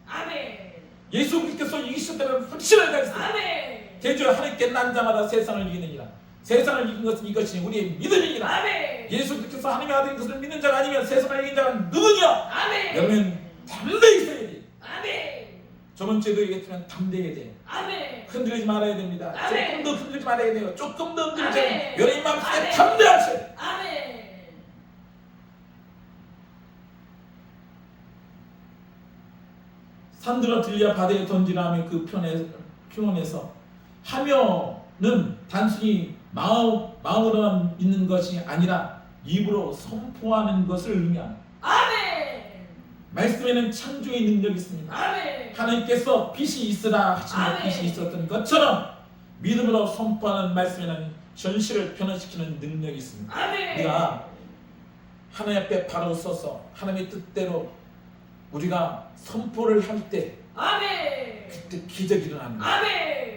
[SPEAKER 2] 아멘.
[SPEAKER 1] 예수 그리스도께서 이기셨다는 확실히 가지세요.
[SPEAKER 2] 아멘.
[SPEAKER 1] 대저 하나님께 난 자마다 세상을 이기느니라. 세상을 이긴 것은 이것이 우리의 믿음이니라.
[SPEAKER 2] 아멘.
[SPEAKER 1] 예수 그리스도께서 하나님의 아들인 것을 믿는 자가 아니면 세상을 이긴 자가 누구냐?
[SPEAKER 2] 아멘.
[SPEAKER 1] 여러분 담대히 있어야 돼.
[SPEAKER 2] 아멘.
[SPEAKER 1] 저번 주에도 얘기했지만 담대해야 돼.
[SPEAKER 2] 아멘.
[SPEAKER 1] 흔들리지 말아야 됩니다.
[SPEAKER 2] 아멘.
[SPEAKER 1] 조금 더 흔들리지 말아야 돼요. 조금 더 흔들리지
[SPEAKER 2] 아멘.
[SPEAKER 1] 않으면 여러분 마음속에
[SPEAKER 2] 아멘.
[SPEAKER 1] 담대하셔야 돼요.
[SPEAKER 2] 아멘.
[SPEAKER 1] 산들어 들려 바다에 던지라 하며 그 표현에서 하며는 단순히 마음으로만 믿는 것이 아니라 입으로 선포하는 것을 의미합니다.
[SPEAKER 2] 아멘.
[SPEAKER 1] 말씀에는 창조의 능력이 있습니다.
[SPEAKER 2] 아멘.
[SPEAKER 1] 하나님께서 빛이 있으라 하시면
[SPEAKER 2] 아멘.
[SPEAKER 1] 빛이 있었던 것처럼 믿음으로 선포하는 말씀에는 현실을 변화시키는 능력이 있습니다.
[SPEAKER 2] 아멘.
[SPEAKER 1] 우리가 하나님 앞에 바로 서서 하나님의 뜻대로 우리가 선포를 할 때
[SPEAKER 2] 아멘.
[SPEAKER 1] 그때 기적이 일어나는 거예요.
[SPEAKER 2] 아멘.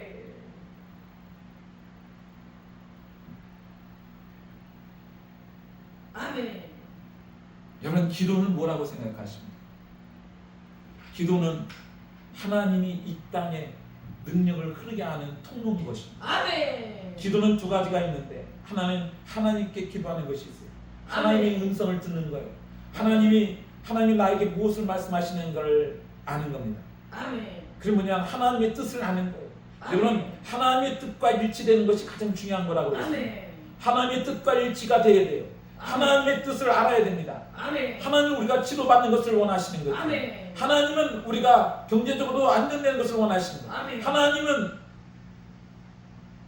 [SPEAKER 2] 아멘.
[SPEAKER 1] 여러분 기도는 뭐라고 생각하십니까? 기도는 하나님이 이 땅에 능력을 흐르게 하는 통로인 것입니다.
[SPEAKER 2] 아멘.
[SPEAKER 1] 기도는 두 가지가 있는데 하나는 하나님께 기도하는 것이 있어요. 하나님의
[SPEAKER 2] 아멘.
[SPEAKER 1] 음성을 듣는 거예요. 하나님이 나에게 무엇을 말씀하시는 걸 아는 겁니다.
[SPEAKER 2] 아멘.
[SPEAKER 1] 그리고 뭐냐 하나님의 뜻을 아는 거예요.
[SPEAKER 2] 아멘.
[SPEAKER 1] 여러분 하나님의 뜻과 일치되는 것이 가장 중요한 거라고 그랬어요.
[SPEAKER 2] 아멘.
[SPEAKER 1] 하나님의 뜻과 일치가 돼야 돼요. 하나님의 뜻을 알아야 됩니다.
[SPEAKER 2] 아멘.
[SPEAKER 1] 하나님은 우리가 치료받는 것을 원하시는 거예요.
[SPEAKER 2] 아멘.
[SPEAKER 1] 하나님은 우리가 경제적으로 안정되는 것을 원하시는 거예요.
[SPEAKER 2] 아멘.
[SPEAKER 1] 하나님은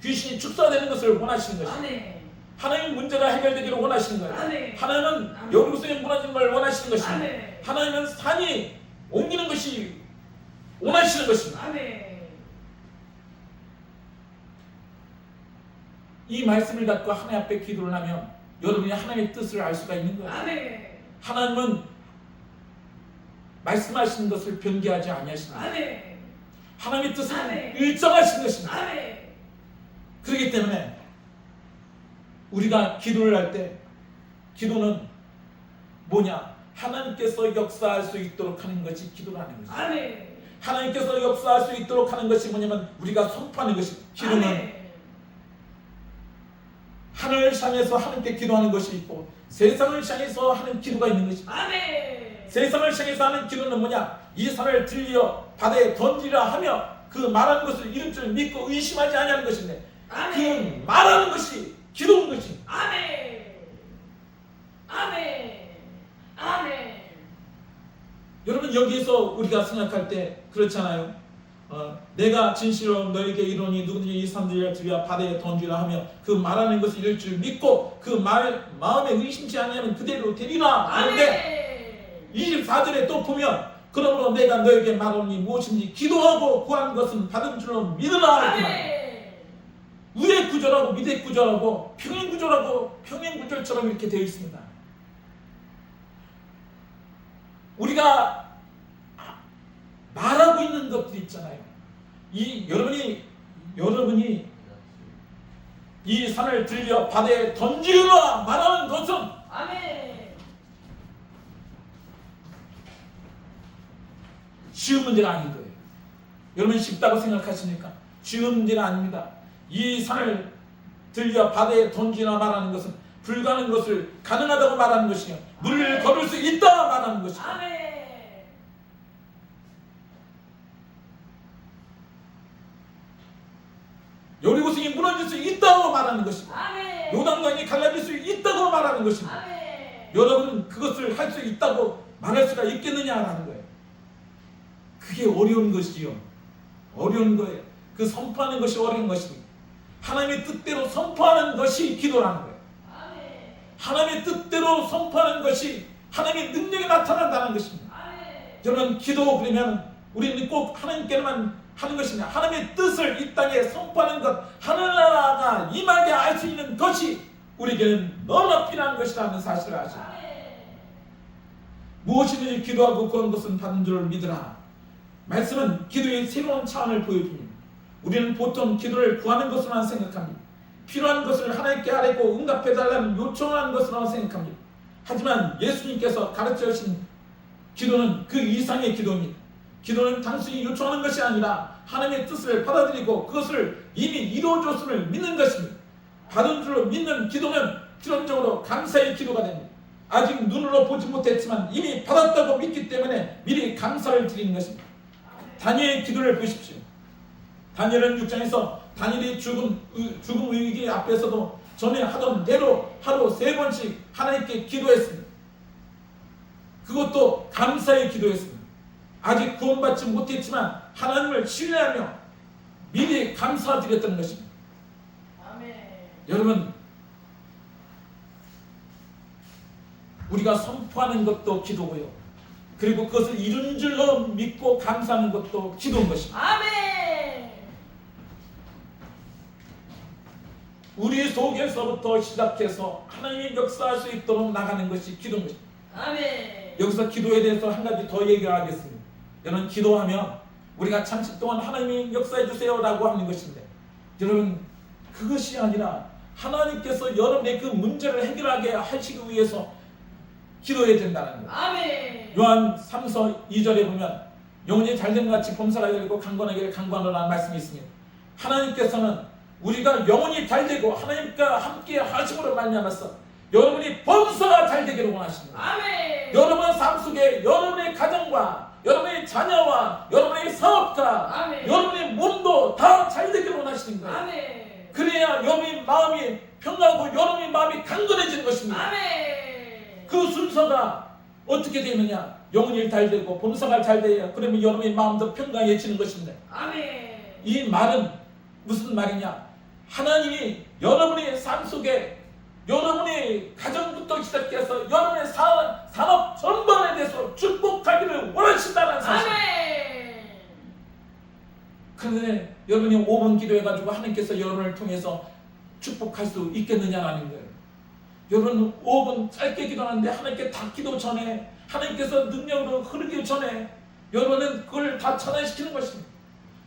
[SPEAKER 1] 귀신이 축사되는 것을 원하시는 것이에요.
[SPEAKER 2] 아멘.
[SPEAKER 1] 하나님은 문제가 해결되기를 원하시는 거예요.
[SPEAKER 2] 아멘.
[SPEAKER 1] 하나님은
[SPEAKER 2] 아멘.
[SPEAKER 1] 여루살렘이 무너지는 걸 원하시는 것입니다.
[SPEAKER 2] 아멘.
[SPEAKER 1] 하나님은 산이 옮기는 것이 원하시는 것입니다.
[SPEAKER 2] 아멘.
[SPEAKER 1] 이 말씀을 갖고 하나님 앞에 기도를 하면 여러분이 하나님의 뜻을 알 수가 있는 거예요.
[SPEAKER 2] 아멘.
[SPEAKER 1] 하나님은 말씀하시는 것을 변개하지 아니하십니다.
[SPEAKER 2] 아멘.
[SPEAKER 1] 하나님의 뜻은
[SPEAKER 2] 아멘.
[SPEAKER 1] 일정하신 것입니다.
[SPEAKER 2] 아멘.
[SPEAKER 1] 그렇기 때문에 우리가 기도를 할 때 기도는 뭐냐? 하나님께서 역사할 수 있도록 하는 것이 기도를 하는 것입니다.
[SPEAKER 2] 아멘.
[SPEAKER 1] 하나님께서 역사할 수 있도록 하는 것이 뭐냐면 우리가 선포하는 것이 기도는
[SPEAKER 2] 아멘.
[SPEAKER 1] 하늘을 향해서 하나님께 기도하는 것이 있고 세상을 향해서 하는 기도가 있는 것입니다.
[SPEAKER 2] 아멘.
[SPEAKER 1] 세상을 향해서 하는 기도는 뭐냐? 이 산을 들려 바다에 던지라 하며 그 말하는 것을 이룰 줄 믿고 의심하지 아니하는 것인데
[SPEAKER 2] 아멘.
[SPEAKER 1] 그 말하는 것이 기도인 것입니다.
[SPEAKER 2] 아멘. 아멘. 아멘.
[SPEAKER 1] 여러분 여기에서 우리가 생각할 때 그렇잖아요. 내가 진실로 너에게 이르노니 누구든지 이 산들을 들여 바다에 던지라 하며 그 말하는 것을 이룰 줄 믿고 그 마음에 의심치 아니하면 그대로 되리라 하는데
[SPEAKER 2] 아멘.
[SPEAKER 1] 24절에 또 보면 그러므로 내가 너에게 말하노니 무엇인지 기도하고 구한 것은 받은 줄로 믿으라.
[SPEAKER 2] 아멘.
[SPEAKER 1] 우의 구절하고 미대 구절하고 평행 구절하고 평행 구절처럼 이렇게 되어 있습니다. 우리가 말하고 있는 것들 있잖아요. 여러분이 이 산을 들려 바다에 던지라 말하는 것은
[SPEAKER 2] 아멘.
[SPEAKER 1] 쉬운 문제가 아닌 거예요. 여러분 쉽다고 생각하십니까? 쉬운 문제가 아닙니다. 이 산을 들려 바다에 던지라 말하는 것은 불가능한 것을 가능하다고 말하는 것이요. 물을 걸을 수 있다 말하는 것이요.
[SPEAKER 2] 아멘.
[SPEAKER 1] 여리고성이 무너질 수 있다고 말하는 것이고
[SPEAKER 2] 아멘.
[SPEAKER 1] 요단강이 갈라질 수 있다고 말하는 것입니다.
[SPEAKER 2] 아멘.
[SPEAKER 1] 여러분은 그것을 할 수 있다고 말할 수가 있겠느냐라는 거예요. 그게 어려운 것이요. 어려운 거예요. 그 선포하는 것이 어려운 것입니다. 하나님의 뜻대로 선포하는 것이 기도라는 거예요.
[SPEAKER 2] 아멘.
[SPEAKER 1] 하나님의 뜻대로 선포하는 것이 하나님의 능력이 나타난다는 것입니다.
[SPEAKER 2] 아멘.
[SPEAKER 1] 저는 기도 그러면 우리는 꼭 하나님께만 하는 것이냐, 하나님의 뜻을 이 땅에 선포하는 것, 하늘나라가 임하게 알 수 있는 것이 우리에게는 너무나 필요한 것이라는 사실을 아십니다. 무엇이든지 기도하고 구한 것은 받은 줄을 믿으라. 말씀은 기도의 새로운 차원을 보여줍니다. 우리는 보통 기도를 구하는 것으로만 생각합니다. 필요한 것을 하나님께 아뢰고 응답해달라는 요청하는 것으로 생각합니다. 하지만 예수님께서 가르쳐 주신 기도는 그 이상의 기도입니다. 기도는 단순히 요청하는 것이 아니라 하나님의 뜻을 받아들이고 그것을 이미 이루어줬음을 믿는 것입니다. 받은 줄로 믿는 기도는 필연적으로 감사의 기도가 됩니다. 아직 눈으로 보지 못했지만 이미 받았다고 믿기 때문에 미리 감사를 드리는 것입니다. 다니엘의 기도를 보십시오. 다니엘은 6장에서 다니엘이 죽음 위기 앞에서도 전에 하던 대로 하루 3번씩 하나님께 기도했습니다. 그것도 감사의 기도였습니다. 아직 구원받지 못했지만 하나님을 신뢰하며 미리 감사드렸던 것입니다.
[SPEAKER 2] 아멘.
[SPEAKER 1] 여러분, 우리가 선포하는 것도 기도고요. 그리고 그것을 이룬 줄로 믿고 감사하는 것도 기도인 것입니다.
[SPEAKER 2] 아멘.
[SPEAKER 1] 우리 속에서부터 시작해서 하나님이 역사할 수 있도록 나가는 것이 기도인 것입니다.
[SPEAKER 2] 아멘.
[SPEAKER 1] 여기서 기도에 대해서 한 가지 더 얘기하겠습니다. 여러분, 기도하면 우리가 잠시 동안 하나님이 역사해 주세요 라고 하는 것인데, 여러분, 그것이 아니라 하나님께서 여러분의 그 문제를 해결하게 하시기 위해서 기도해야 된다는 거예요.
[SPEAKER 2] 아멘.
[SPEAKER 1] 요한 3서 2절에 보면 영혼이 잘된 같이 범사가 열리고 강건하기를 강구하노라는 말씀이 있습니다. 하나님께서는 우리가 영혼이 잘되고 하나님과 함께 하심으로 말미암아서 여러분이 범사가 잘되기를 원하십니다.
[SPEAKER 2] 아멘.
[SPEAKER 1] 여러분 삶 속에 여러분의 가정과 여러분의 자녀와 여러분의 사업과
[SPEAKER 2] 아멘.
[SPEAKER 1] 여러분의 몸도 다 잘되기를 원하시는 거예요.
[SPEAKER 2] 아멘.
[SPEAKER 1] 그래야 여러분의 마음이 평하고 여러분의 마음이 강건해지는 것입니다.
[SPEAKER 2] 아멘.
[SPEAKER 1] 그 순서가 어떻게 되느냐? 영혼이 잘되고 범사가 잘돼야 그러면 여러분의 마음도 평강해지는 것입니다.
[SPEAKER 2] 아멘.
[SPEAKER 1] 이 말은 무슨 말이냐? 하나님이 여러분의 삶 속에 여러분의 가정부터 시작해서 여러분의 산업 전반에 대해서 축복하기를 원하신다는 사실.
[SPEAKER 2] 아멘.
[SPEAKER 1] 그런데 여러분이 5분 기도해가지고 하나님께서 여러분을 통해서 축복할 수 있겠느냐라는 거예요. 여러분 5분 짧게 기도하는데 하나님께 닿기도 전에 하나님께서 능력으로 흐르기 전에 여러분은 그걸 다 차단시키는 것입니다.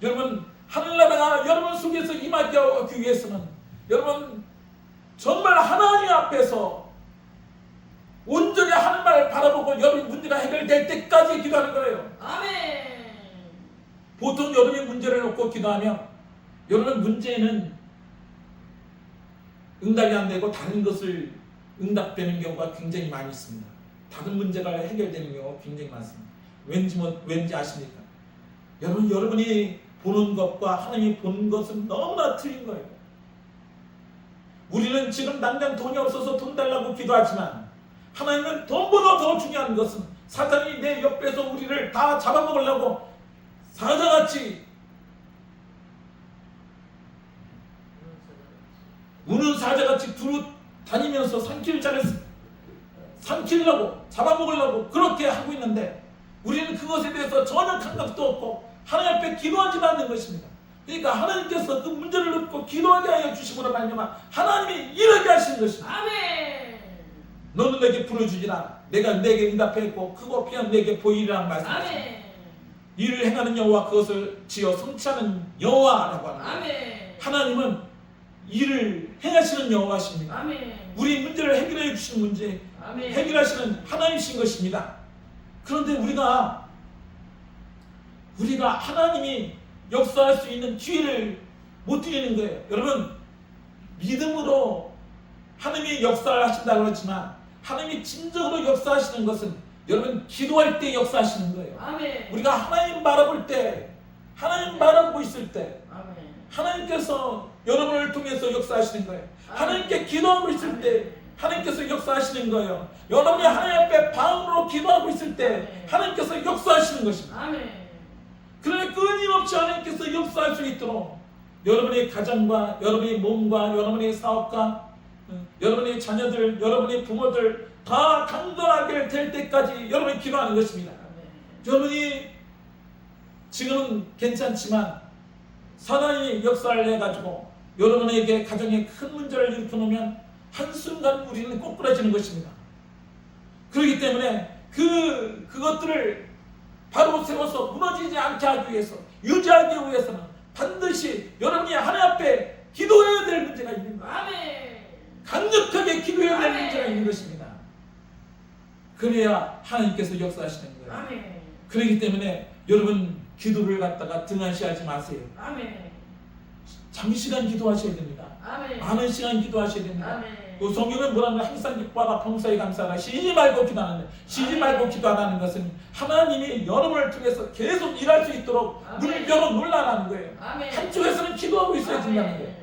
[SPEAKER 1] 여러분 하늘나라가 여러분 속에서 임하기 위해서는 여러분 정말 하나님 앞에서 온전히 하나님을 바라보고 여러분 문제가 해결될 때까지 기도하는 거예요.
[SPEAKER 2] 아멘.
[SPEAKER 1] 보통 여러분의 문제를 놓고 기도하면 여러분 문제는 응답이 안 되고 다른 것을 응답되는 경우가 굉장히 많이 있습니다. 다른 문제가 해결되는 경우가 굉장히 많습니다. 왠지 아십니까? 여러분이 보는 것과 하나님이 보는 것은 너무나 틀린 거예요. 우리는 지금 당장 돈이 없어서 돈 달라고 기도하지만 하나님은 돈보다 더 중요한 것은 사탄이 내 옆에서 우리를 다 잡아먹으려고 사자같이 우는 사자같이 두루 다니면서 삼키려고 잡아먹으려고 그렇게 하고 있는데 우리는 그것에 대해서 전혀 감각도 없고 하나님 앞에 기도하지 않는 것입니다. 그러니까 하나님께서 그 문제를 놓고 기도하게 하여 주심으로 말미암아 하나님이 이르게 하시는 것입니다.
[SPEAKER 2] 아멘.
[SPEAKER 1] 너는 내게 부르짖으라 내가 내게 응답했고 크고 피한 내게 보이리라는 말씀이죠.
[SPEAKER 2] 아멘.
[SPEAKER 1] 이를 행하는 여호와 그것을 지어 성취하는 여호와라고 합니다.
[SPEAKER 2] 아멘.
[SPEAKER 1] 하나님은 일을 행하시는 여호와십니다.
[SPEAKER 2] 아멘.
[SPEAKER 1] 우리 문제를 해결해 주시는 문제
[SPEAKER 2] 아멘.
[SPEAKER 1] 해결하시는 하나님이신 것입니다. 그런데 우리가 하나님이 역사할 수 있는 기회를 못 드리는 거예요. 여러분 믿음으로 하나님이 역사를 하신다고 그러지만 하나님이 진정으로 역사하시는 것은 여러분 기도할 때 역사하시는 거예요.
[SPEAKER 2] 아멘.
[SPEAKER 1] 우리가 하나님 바라볼 때 하나님 바라보고 있을 때
[SPEAKER 2] 아멘.
[SPEAKER 1] 하나님께서 여러분을 통해서 역사하시는 거예요. 하나님께 기도하고 있을 때 하나님께서 역사하시는 거예요. 여러분이 하나님 앞에 방으로 기도하고 있을 때 하나님께서 역사하시는 것입니다.
[SPEAKER 2] 아멘.
[SPEAKER 1] 그러니 끊임없이 하나님께서 역사할 수 있도록 여러분의 가정과 여러분의 몸과 여러분의 사업과 여러분의 자녀들, 여러분의 부모들 다 강건하게 될 때까지 여러분이 기도하는 것입니다. 여러분이 지금은 괜찮지만 사단이 역사를 해가지고 여러분에게 가정에 큰 문제를 일으켜 놓으면 한순간 우리는 꼬꾸라지는 것입니다. 그렇기 때문에 그것들을 바로 세워서 무너지지 않게 하기 위해서, 유지하기 위해서는 반드시 여러분이 하나님 앞에 기도해야 될 문제가 있는 거예요.
[SPEAKER 2] 아멘.
[SPEAKER 1] 강력하게 기도해야 될
[SPEAKER 2] 아멘.
[SPEAKER 1] 문제가 있는 것입니다. 그래야 하나님께서 역사하시는 거예요.
[SPEAKER 2] 아멘.
[SPEAKER 1] 그렇기 때문에 여러분 기도를 갖다가 등한시하지 마세요.
[SPEAKER 2] 아멘.
[SPEAKER 1] 장시간 기도하셔야 됩니다.
[SPEAKER 2] 아멘.
[SPEAKER 1] 많은 시간 기도하셔야 됩니다.
[SPEAKER 2] 아멘.
[SPEAKER 1] 그 성경은 뭐라면 항상 기뻐하라 평소에 감사하라 쉬지 말고 기도하는데, 쉬지 말고 기도하라는 것은 하나님이 여러분을 통해서 계속 일할 수 있도록
[SPEAKER 2] 아멘.
[SPEAKER 1] 물벼로 놀라라는 거예요.
[SPEAKER 2] 아멘.
[SPEAKER 1] 한쪽에서는 기도하고 있어야 된다는 거예요.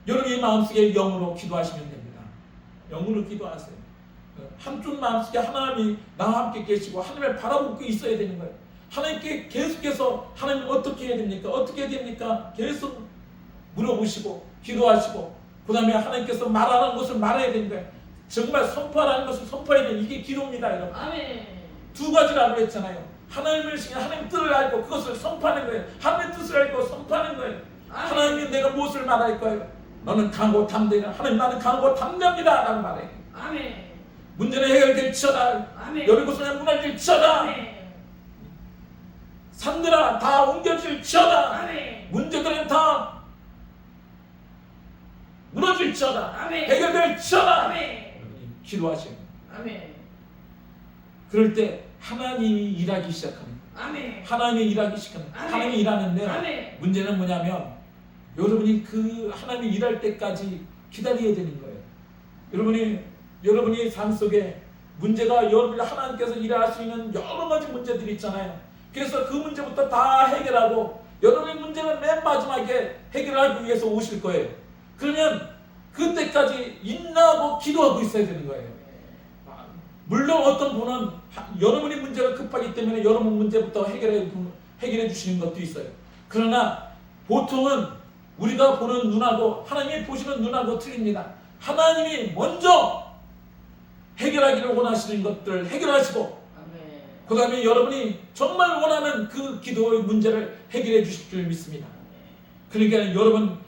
[SPEAKER 1] 여러분의 마음속에 영으로 기도하시면 됩니다. 영으로 기도하세요. 한쪽 마음속에 하나님이 나와 함께 계시고 하나님을 바라보고 있어야 되는 거예요. 하나님께 계속해서 하나님 어떻게 해야 됩니까? 어떻게 해야 됩니까? 계속 물어보시고 기도하시고, 그 다음에 하나님께서 말하는 것을 말해야 되는 거예요. 정말 선포하라는 것을 선포해야 되는, 이게 기도입니다, 여러분.
[SPEAKER 2] 아멘.
[SPEAKER 1] 두 가지라고 했잖아요. 하나님의 뜻을, 하나님 뜻을 알고 그것을 선포하는 거예요. 하나님의 뜻을 알고 선포하는 거예요.
[SPEAKER 2] 아멘.
[SPEAKER 1] 하나님이 내가 무엇을 말할 거예요? 너는 강고 담대라. 하나님, 나는 강고 담대합니다 라고 말해요.
[SPEAKER 2] 아멘.
[SPEAKER 1] 문제는 해결될지어다.
[SPEAKER 2] 아멘.
[SPEAKER 1] 여리고성에 무너질지어다.
[SPEAKER 2] 아멘.
[SPEAKER 1] 산들아 다 옮겨질지어다.
[SPEAKER 2] 아멘.
[SPEAKER 1] 문제들은 다 무너질지어다.
[SPEAKER 2] 아멘.
[SPEAKER 1] 해결될지어다.
[SPEAKER 2] 아멘.
[SPEAKER 1] 여러분이 기도하셔야 돼요.
[SPEAKER 2] 아멘.
[SPEAKER 1] 그럴 때 하나님이 일하기 시작합니다.
[SPEAKER 2] 아멘.
[SPEAKER 1] 하나님이 일하기 시작합니다.
[SPEAKER 2] 아멘.
[SPEAKER 1] 하나님이 일하는데
[SPEAKER 2] 아멘.
[SPEAKER 1] 문제는 뭐냐면 여러분이 그 하나님이 일할 때까지 기다려야 되는 거예요. 여러분이 삶 속에 문제가, 여러분이 하나님께서 일할 수 있는 여러 가지 문제들이 있잖아요. 그래서 그 문제부터 다 해결하고 여러분의 문제는 맨 마지막에 해결하기 위해서 오실 거예요. 그러면 그때까지 인내하고 기도하고 있어야 되는 거예요. 물론 어떤 분은 여러분의 문제가 급하기 때문에 여러분 문제부터 해결해 주시는 것도 있어요. 그러나 보통은 우리가 보는 눈하고 하나님이 보시는 눈하고 틀립니다. 하나님이 먼저 해결하기를 원하시는 것들을 해결하시고,
[SPEAKER 2] 아멘.
[SPEAKER 1] 그 다음에 여러분이 정말 원하는 그 기도의 문제를 해결해 주실 줄 믿습니다. 그러니까 여러분,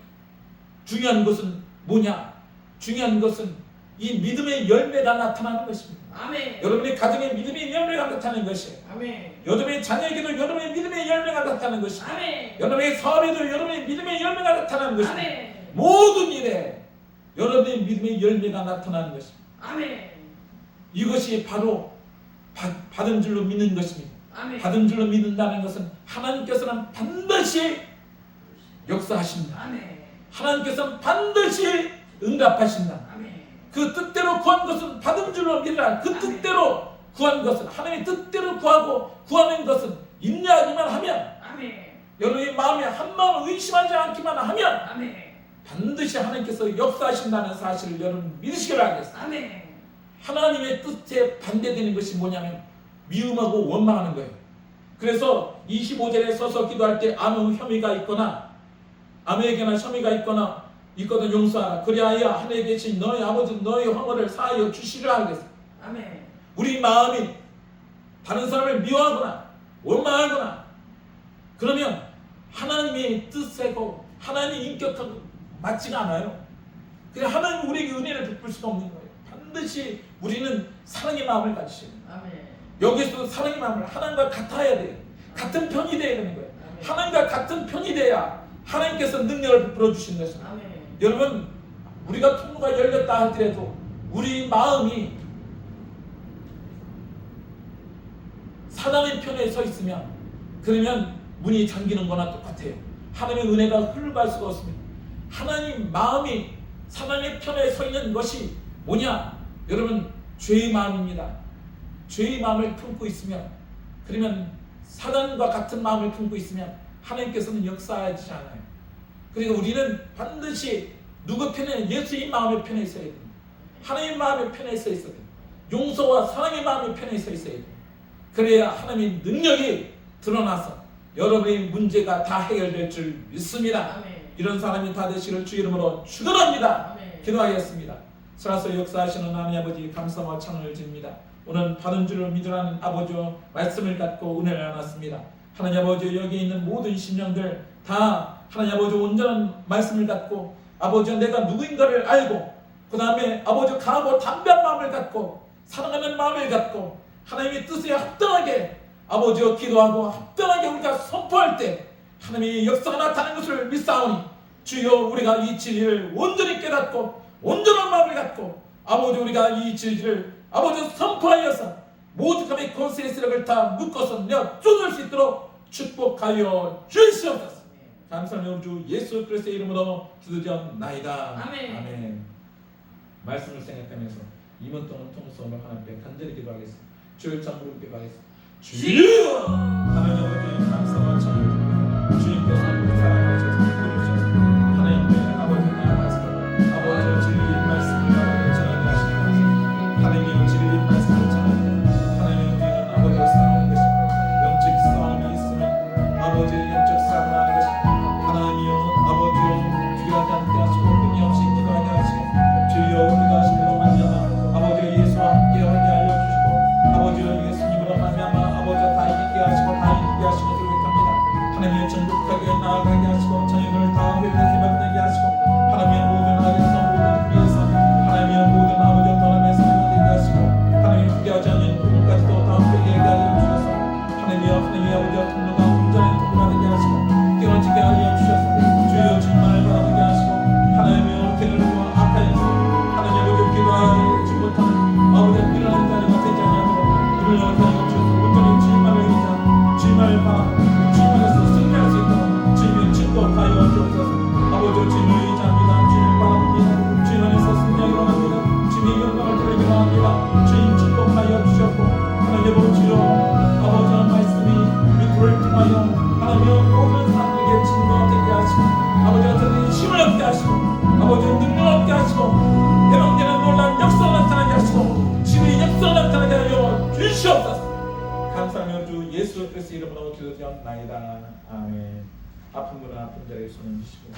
[SPEAKER 1] 중요한 것은 뭐냐? 중요한 것은 이 믿음의 열매가 나타나는 것입니다.
[SPEAKER 2] 아멘.
[SPEAKER 1] 여러분의 가정에 믿음의 열매가 나타나는 것이에요.
[SPEAKER 2] 아멘.
[SPEAKER 1] 여러분의 자녀에게도 여러분의 믿음의 열매가 나타나는 것입니다.
[SPEAKER 2] 아멘.
[SPEAKER 1] 여러분의 사업에도 여러분의 믿음의 열매가 나타나는 것입니다.
[SPEAKER 2] 아멘.
[SPEAKER 1] 모든 일에 여러분의 믿음의 열매가 나타나는 것입니다.
[SPEAKER 2] 아멘.
[SPEAKER 1] 이것이 바로 받은 줄로 믿는 것입니다.
[SPEAKER 2] 아멘.
[SPEAKER 1] 받은 줄로 믿는다는 것은 하나님께서는 반드시 역사하신다.
[SPEAKER 2] 아멘.
[SPEAKER 1] 하나님께서는 반드시 응답하신다.
[SPEAKER 2] 아멘.
[SPEAKER 1] 그 뜻대로 구한 것은 받은 줄로 믿으라. 그 뜻대로 구한 것은, 하나님의 뜻대로 구하고 구하는 것은 인내하기만 하면,
[SPEAKER 2] 아멘.
[SPEAKER 1] 여러분의 마음에 한 마음 의심하지 않기만 하면
[SPEAKER 2] 아멘.
[SPEAKER 1] 반드시 하나님께서 역사하신다는 사실을 여러분 믿으시기 바라겠습니다.
[SPEAKER 2] 아멘.
[SPEAKER 1] 하나님의 뜻에 반대되는 것이 뭐냐면 미움하고 원망하는 거예요. 그래서 25절에 서서 기도할 때 아무 혐의가 있거나 아무에게나 혐의가 있거든 용서하라. 그리하여 하늘에 계신 너희 아버지 너희 허물을 사하여 주시려 하겠어.
[SPEAKER 2] 아멘.
[SPEAKER 1] 우리 마음이 다른 사람을 미워하거나 원망하거나 그러면 하나님의 뜻하고 하나님의 인격하고 맞지가 않아요. 그래서 하나님 우리에게 은혜를 베풀 수가 없는 거예요. 반드시 우리는 사랑의 마음을 가지셔야 돼요.
[SPEAKER 2] 아멘.
[SPEAKER 1] 여기서도 사랑의 마음을 하나님과 같아야 돼요. 같은 편이 돼야 되는 거예요.
[SPEAKER 2] 아멘.
[SPEAKER 1] 하나님과 같은 편이 돼야 하나님께서 능력을 베풀어 주시는 것입니다.
[SPEAKER 2] 아멘.
[SPEAKER 1] 여러분, 우리가 통로가 열렸다 할지라도 우리 마음이 사단의 편에 서 있으면 그러면 문이 잠기는 거나 똑같아요. 하나님의 은혜가 흘러갈 수가 없습니다. 하나님 마음이 사단의 편에 서 있는 것이 뭐냐? 여러분, 죄의 마음입니다. 죄의 마음을 품고 있으면, 그러면 사단과 같은 마음을 품고 있으면 하나님께서는 역사하지 않아요. 그러니까 우리는 반드시 누구 편에? 예수의 마음의 편에 있어야 됩니다. 하나님의 마음의 편에 있어야 돼요. 용서와 사랑의 마음의 편에 있어야 돼요. 그래야 하나님의 능력이 드러나서 여러분의 문제가 다 해결될 줄 믿습니다.
[SPEAKER 2] 아멘.
[SPEAKER 1] 이런 사람이 다 되시기를 주 이름으로 축원합니다.
[SPEAKER 2] 아멘.
[SPEAKER 1] 기도하겠습니다. 살아서 역사하시는 하나님 아버지 감사와 찬양을 드립니다. 오늘 받은 줄을 믿으라는 아버지와 말씀을 갖고 은혜를 나눴습니다. 하나님 아버지, 여기 있는 모든 심령들 다 하나님 아버지 온전한 말씀을 갖고 아버지 내가 누구인가를 알고 그 다음에 아버지 강하고 담대한 마음을 갖고 사랑하는 마음을 갖고 하나님의 뜻에 합당하게 아버지여 기도하고 합당하게 우리가 선포할 때 하나님의 역사가 나타나는 것을 믿사오니 주여 우리가 이 진리를 온전히 깨닫고 온전한 마음을 갖고 아버지 우리가 이 진리를 아버지 선포하여서 모든 감의 권세의 세력을 다 묶어서 내어 쫓을 수 있도록 축복하여 주시옵소서. 감사하며 주 예수 그리스도의 이름으로 기도드렸나이다.
[SPEAKER 2] 아멘.
[SPEAKER 1] 아멘. 말씀을 생각하면서 이번 동안 통성으로 하나님 앞에 간절히 기도하겠습니다. 주여 무릎 기도하겠습니다. 주여 하나님 아버지 감사와 찬양 주님께서 우리 사랑하셔서 부르셔서 하나님의 아버지 나아가서 아버지의 진리의 말씀을 전하게 하시고 하나님의 진리의 말씀을 전하고 하나님의 우리는 아버지를 사랑하는 것입니다. 영적 싸움이 있으면 아버지의 영적 싸움을 하는 것입니다. 하나님이여 아버지여 주의하지 않게 하시고 끊임없이 기도하게 하시고 주여 우리가 하시므로 말미암아 아버지의 예수와 함께하게 알려주시고 아버지여 예수님으로 말미암아 아버지와 다 이기게 하시고 다 이기게 하시고 기록합니다. 하나님의 전국하게 나아가게 하시고 자녀들을 다 회복해 만들게 하시고 하나님의 모든 악에서 모든 위에서 하나님의 모든 아버지와 떠남에서 회복되게 하시고 하나님의 함께하지 않는 부분까지도 다 회개하게 하여주셔서 하나님의 아버지와 통로가 온전한 통로가 되게 하시고 깨어지게 하여주셔서 주여 주님만을 바라보게 하시고 하나님의 어깨를 악하여서 하나님의 아버지 기도하지 못하는 아버지의 일어나는 자리가 되지 않도록 눈을 열어주셔서 온전히 주님만을 의지하 주님만을 바라보고 주님만에서 승리할 수 있도록 주님의 축복하여 주옵소서. 아버지 주님을 의지합니다. 주님을 바라봅니다. 주님 안에서 승리하기로 합니다. 주님의 영광을 드리기로 합니다. 주님 축복하여 주셨고 하나님의 주여 아버지의 말씀이 믿음을 통하여 하나님의 모든 사람에게 증거가 되게 하시고 아버지가 저들이 힘을 얻게 하시고 아버지의 능력을 얻게 하시고 해방되는 놀라운 역사를 나타나게 하시고 주의 역사를 나타나게 하여 주시옵소서. 감사하며 주 예수 그리스도의 이름으로 기도드렸나이다. 아멘. 아픈 분은 아픈 자리에 손을 주시고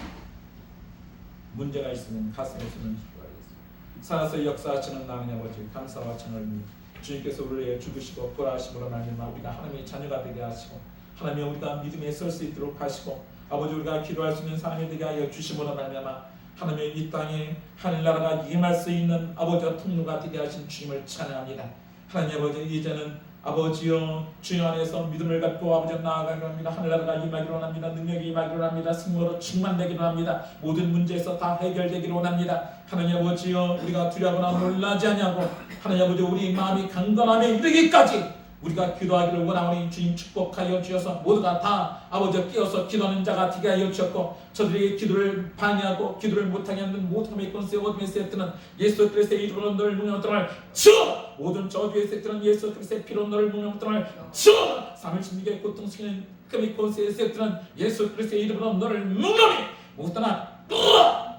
[SPEAKER 1] 문제가 있으면 가슴에 손을 주시고 하겠습니다. 살아서 역사하시는 하나님 아버지 감사와 찬양을 주님께서 우리의 죽으시고 부활하심으로 말미암아 우리가 하나님의 자녀가 되게 하시고 하나님 우리가 믿음에 설 수 있도록 하시고 아버지 우리가 기도할 수 있는 사람이 되게 하여 주심으로 말미암아 하나님의 이 땅에 하늘나라가 임할 수 있는 아버지와 통로가 되게 하신 주님을 찬양합니다. 하나님 아버지 이제는 아버지여 주님 안에서 믿음을 갖고 아버지 나아가기로 합니다. 하늘나라가 임하기로 합니다. 능력이 임하기로 합니다. 승모로 충만되기로 합니다. 모든 문제에서 다 해결되기로 합니다. 하나님 아버지여 우리가 두려워하거나 놀라지 아니하고 하나님 아버지 우리 마음이 강건함에 이르기까지 우리가 기도하기를 원하오니 주님 축복하여 주셔서 모두가 다 아버지 끼어서 기도하는 자가 되게 하여 주셨고 저들의 기도를 방해하고 기도를 못하게 하는 모든 놈의 권세 어둠의 세트는 예수 그리스도의 이름으로 너를 문명토를 치워 모든 저주의 세트는 예수 그리스도의 피로 너를 문명토를 치워 316의 고통시키는 금의 권세의 세트는 예수 그리스도의 이름으로 너를 문명히 모두나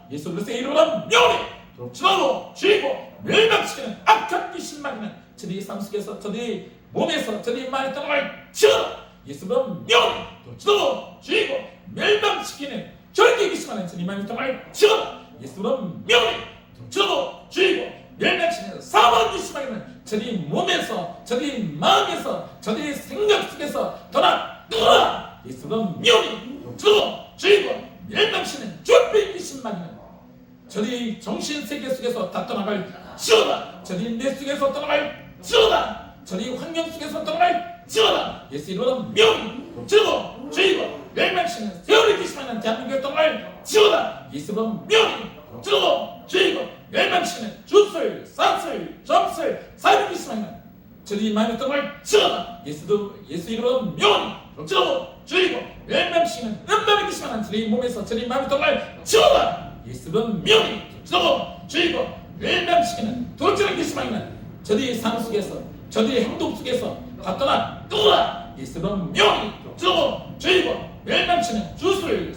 [SPEAKER 1] 예수 그리스도의 이름으로 명히 치라고 쥐고 멸망시키는 악한 귀신마귀는 저들의 삶 속에서 저들의 몸에서 저들이 많이 떠나갈 치어 예수는 명히 치도록 쥐고 멸망시키는 절개 귀신마는 저들이 많이 떠나갈 치어 예수는 명히 치도록 쥐고 멸망시키는 사망 귀신마는 저들이 몸에서 저들이 마음에서 저들이 생각 속에서 떠나 예수는 명히 치도록 쥐고 멸망시키는 절개 귀신마는 저들이 정신세계 속에서 다 떠나갈 치어다 저들이 내 속에서 떠나갈 치어다 저희 환경 속에서 떠나갈 지어라 예수 이름으로 명히 주고 주이고 멸망시키는 세월의 귀신하는 대한민국에 떠나갈 지어라 예수 이름으로 명히 주고 주이고 멸망시키는 주술, 사술, 점술, 사회 귀신하는 저희 마음에 떠나갈 지어라 예수 이름으로 명히 주고 주이고 멸망시키는 음란의 귀신하는 저희 몸에서 저희 마음에 떠나갈 지어라 예수 이름으로 명히 주고 주이고 멸망시키는 도적의 귀신하는 저희 삶 속에서 저들의 행동 속에서 다 떠나 예수는 명히 주고 죄이고 멸망치는 주술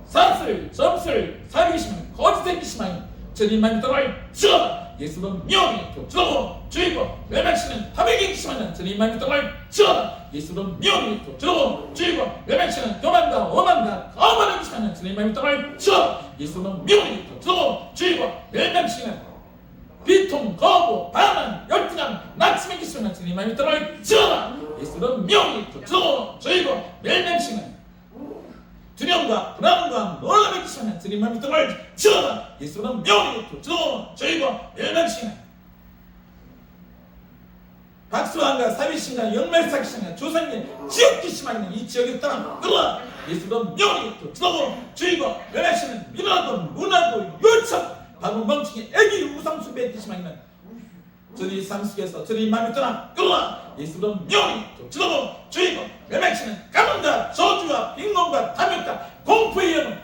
[SPEAKER 1] 사슬 점술 사기심은 거짓의 기심하여 저들이 많이 떠날 지어라 예수는 명히 주고 죄이고 멸망치는 탐욕의 기심하여 저들이 많이 떠날 지어라 예수는 명히 주고 죄이고 멸망치는 교만과 오만과 거만의 기심하여 저들이 많이 떠날 지어라 예수는 명히 주고 죄이고 멸망치는 비통, 거부, 반항, 열등함, 낙심의 기술만 주님 마음이 떠날 지어라 예수는 명히 주고 저희고 멸망시는 두려움과 불안과 놀람의 기술만 주님 마음이 떠날 지어라 예수는 명히 주고 저희고 멸망시는 박수왕과 사위신과 영멜사기신과 조상님 지옥기 심하는 이 지역의 땅 끌어라. 예수로 명이 주도고 주의고 멸하시는 민화도 문화도 요청 바로 멍청이 애기 우상숭배 기심하는 저리 삼식에서 저리 마음이 떠나 끌어라. 예수로 명이 주도고 주의고 멸하시는 가문과 저주와 빈곤과 탐욕과 공포의 영혼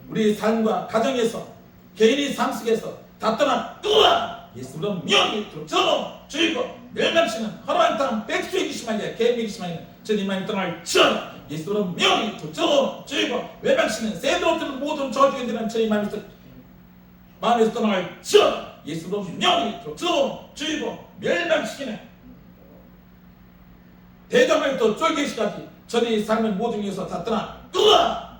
[SPEAKER 1] 우리 삶과 가정에서 개인이 삼식에서 다 떠나 끌어라. 예수로 명이 주도고 주의고 멸망치는 허름한 땅 백수의 기심하게 개인의 기심하게 저리만이 떠날 치어라. 예수로 명이 주도고 주의고 멸망치는 새도 없는 모든 저주에 대한 저희 마음에서 떠나갈 치어라. 예수로 명이 주도고 주의고 멸망시키는 대장부터 쫄개시까지 저희 삶의 모든 에서 다 떠나 끌어라.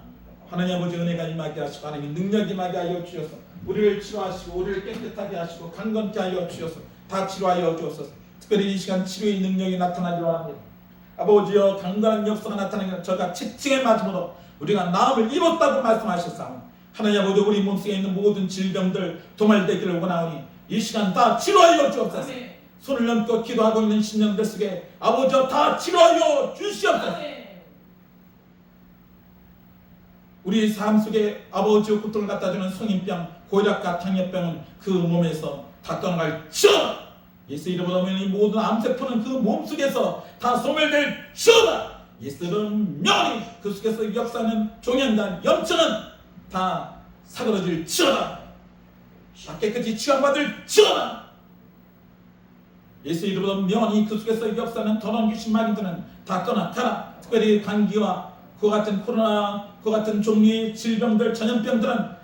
[SPEAKER 1] 하나님 아버지 은혜가 임하게 하시고 하나님 능력이 임하게 하여 주셔서 우리를 치료하시고 우리를 깨끗하게 하시고 강건케 하여 주셔서 다 치료하여 주옵소서. 특별히 이 시간 치료의 능력이 나타나기로 합니다. 아버지여 강건한 역사가 나타나기로 저가 채찍에 맞음으로 우리가 나음을 입었다고 말씀하셨사오니 하나님 아버지 우리 몸속에 있는 모든 질병들 도말되기를 원하오니 이 시간 다 치료하여 주옵소서. 손을 넘고 기도하고 있는 신령들 속에 아버지여 다 치료하여 주시옵소서. 우리 삶 속에 아버지의 고통을 갖다주는 성인병, 고혈압과 당뇨병은 그 몸에서 다 떠나갈 치어라. 예수 이름으로 하면 이 모든 암세포는 그 몸속에서 다 소멸될 치어라. 예수 이름 명이 그 속에서 역사하는 종양단, 염증은 다 사그러질 치어라. 깨끗이 치유받을 치어라. 예수 이름으로 명이 그 속에서 역사하는 더러운 귀신 마귀들은 다 떠나가라. 특별히 감기와 그와 같은 코로나, 그와 같은 종류의 질병들, 전염병들은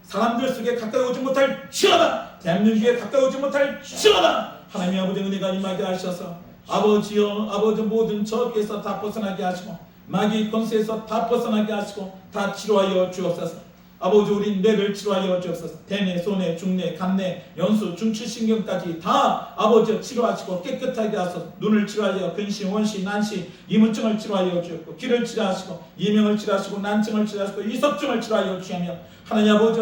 [SPEAKER 1] 사람들 속에 가까이 오지 못할 치어라. 대한민국에 가까이 오지 못할 치어라. 하나님의 아버지 은혜가 임하게 하셔서 아버지여 아버지 모든 저기에서 다 벗어나게 하시고 마귀 권세에서 다 벗어나게 하시고 다 치료하여 주옵소서. 아버지 우리 뇌를 치료하여 주옵소서. 대뇌, 소뇌, 중뇌, 간뇌, 연수, 중추신경까지 다 아버지 치료하시고 깨끗하게 하소서. 눈을 치료하여 근시, 원시, 난시, 이문증을 치료하여 주옵고 귀를 치료하시고 이명을 치료하시고 난증을 치료하시고 이석증을 치료하여 주시며 하나님 아버지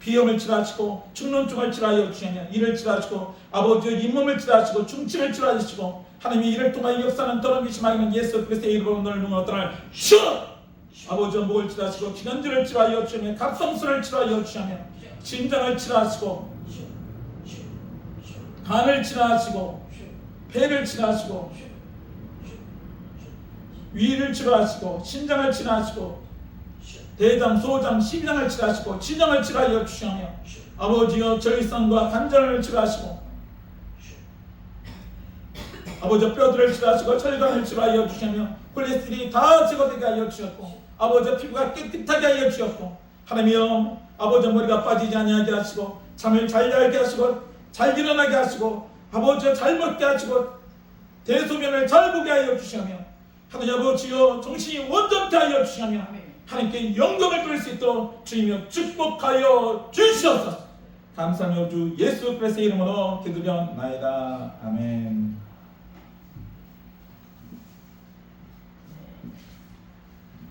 [SPEAKER 1] 비염을 치료하시고 축농증을 치료하여 주시며 이를 치료하시고 아버지 잇몸을 치료하시고 중침을 치료하시고 하나님이 이를 통하여 역사는 더러운 귀신마귀는 예수 그리스도의 이름으로 너를 능히 떠날 치어. 아버지 목을 치료하시고 기관지를 치료하여 주시며 갑성술을 치료하여 주시며 심장을 치료하시고 간을 치료하시고 폐를 치료하시고 위를 치료하시고 심장을 치료하시고 대장, 소장, 심장을 치료하시고 진정을 치료하여 주시며 아버지여 저리성과 관절을 치료하시고 아버지 뼈들을 치료하시고 혈관을 치료하여 주시며 콜레스테롤이 다 제거되게 하여 주셨고 아버지 피부가 깨끗하게 하여 주셨고 하나님이여 아버지 머리가 빠지지 아니하게 하시고 잠을 잘 자게 하시고 잘 일어나게 하시고 아버지 잘 먹게 하시고 대소변을 잘 보게 하여 주시며 하나님 아버지여 정신이 온전케 하여 주시며 하나님께 영광을 돌릴 수 있도록 주이며 축복하여 주시옵소서. 감사하며 주 예수 그리스도의 이름으로 기도드렸나이다. 아멘.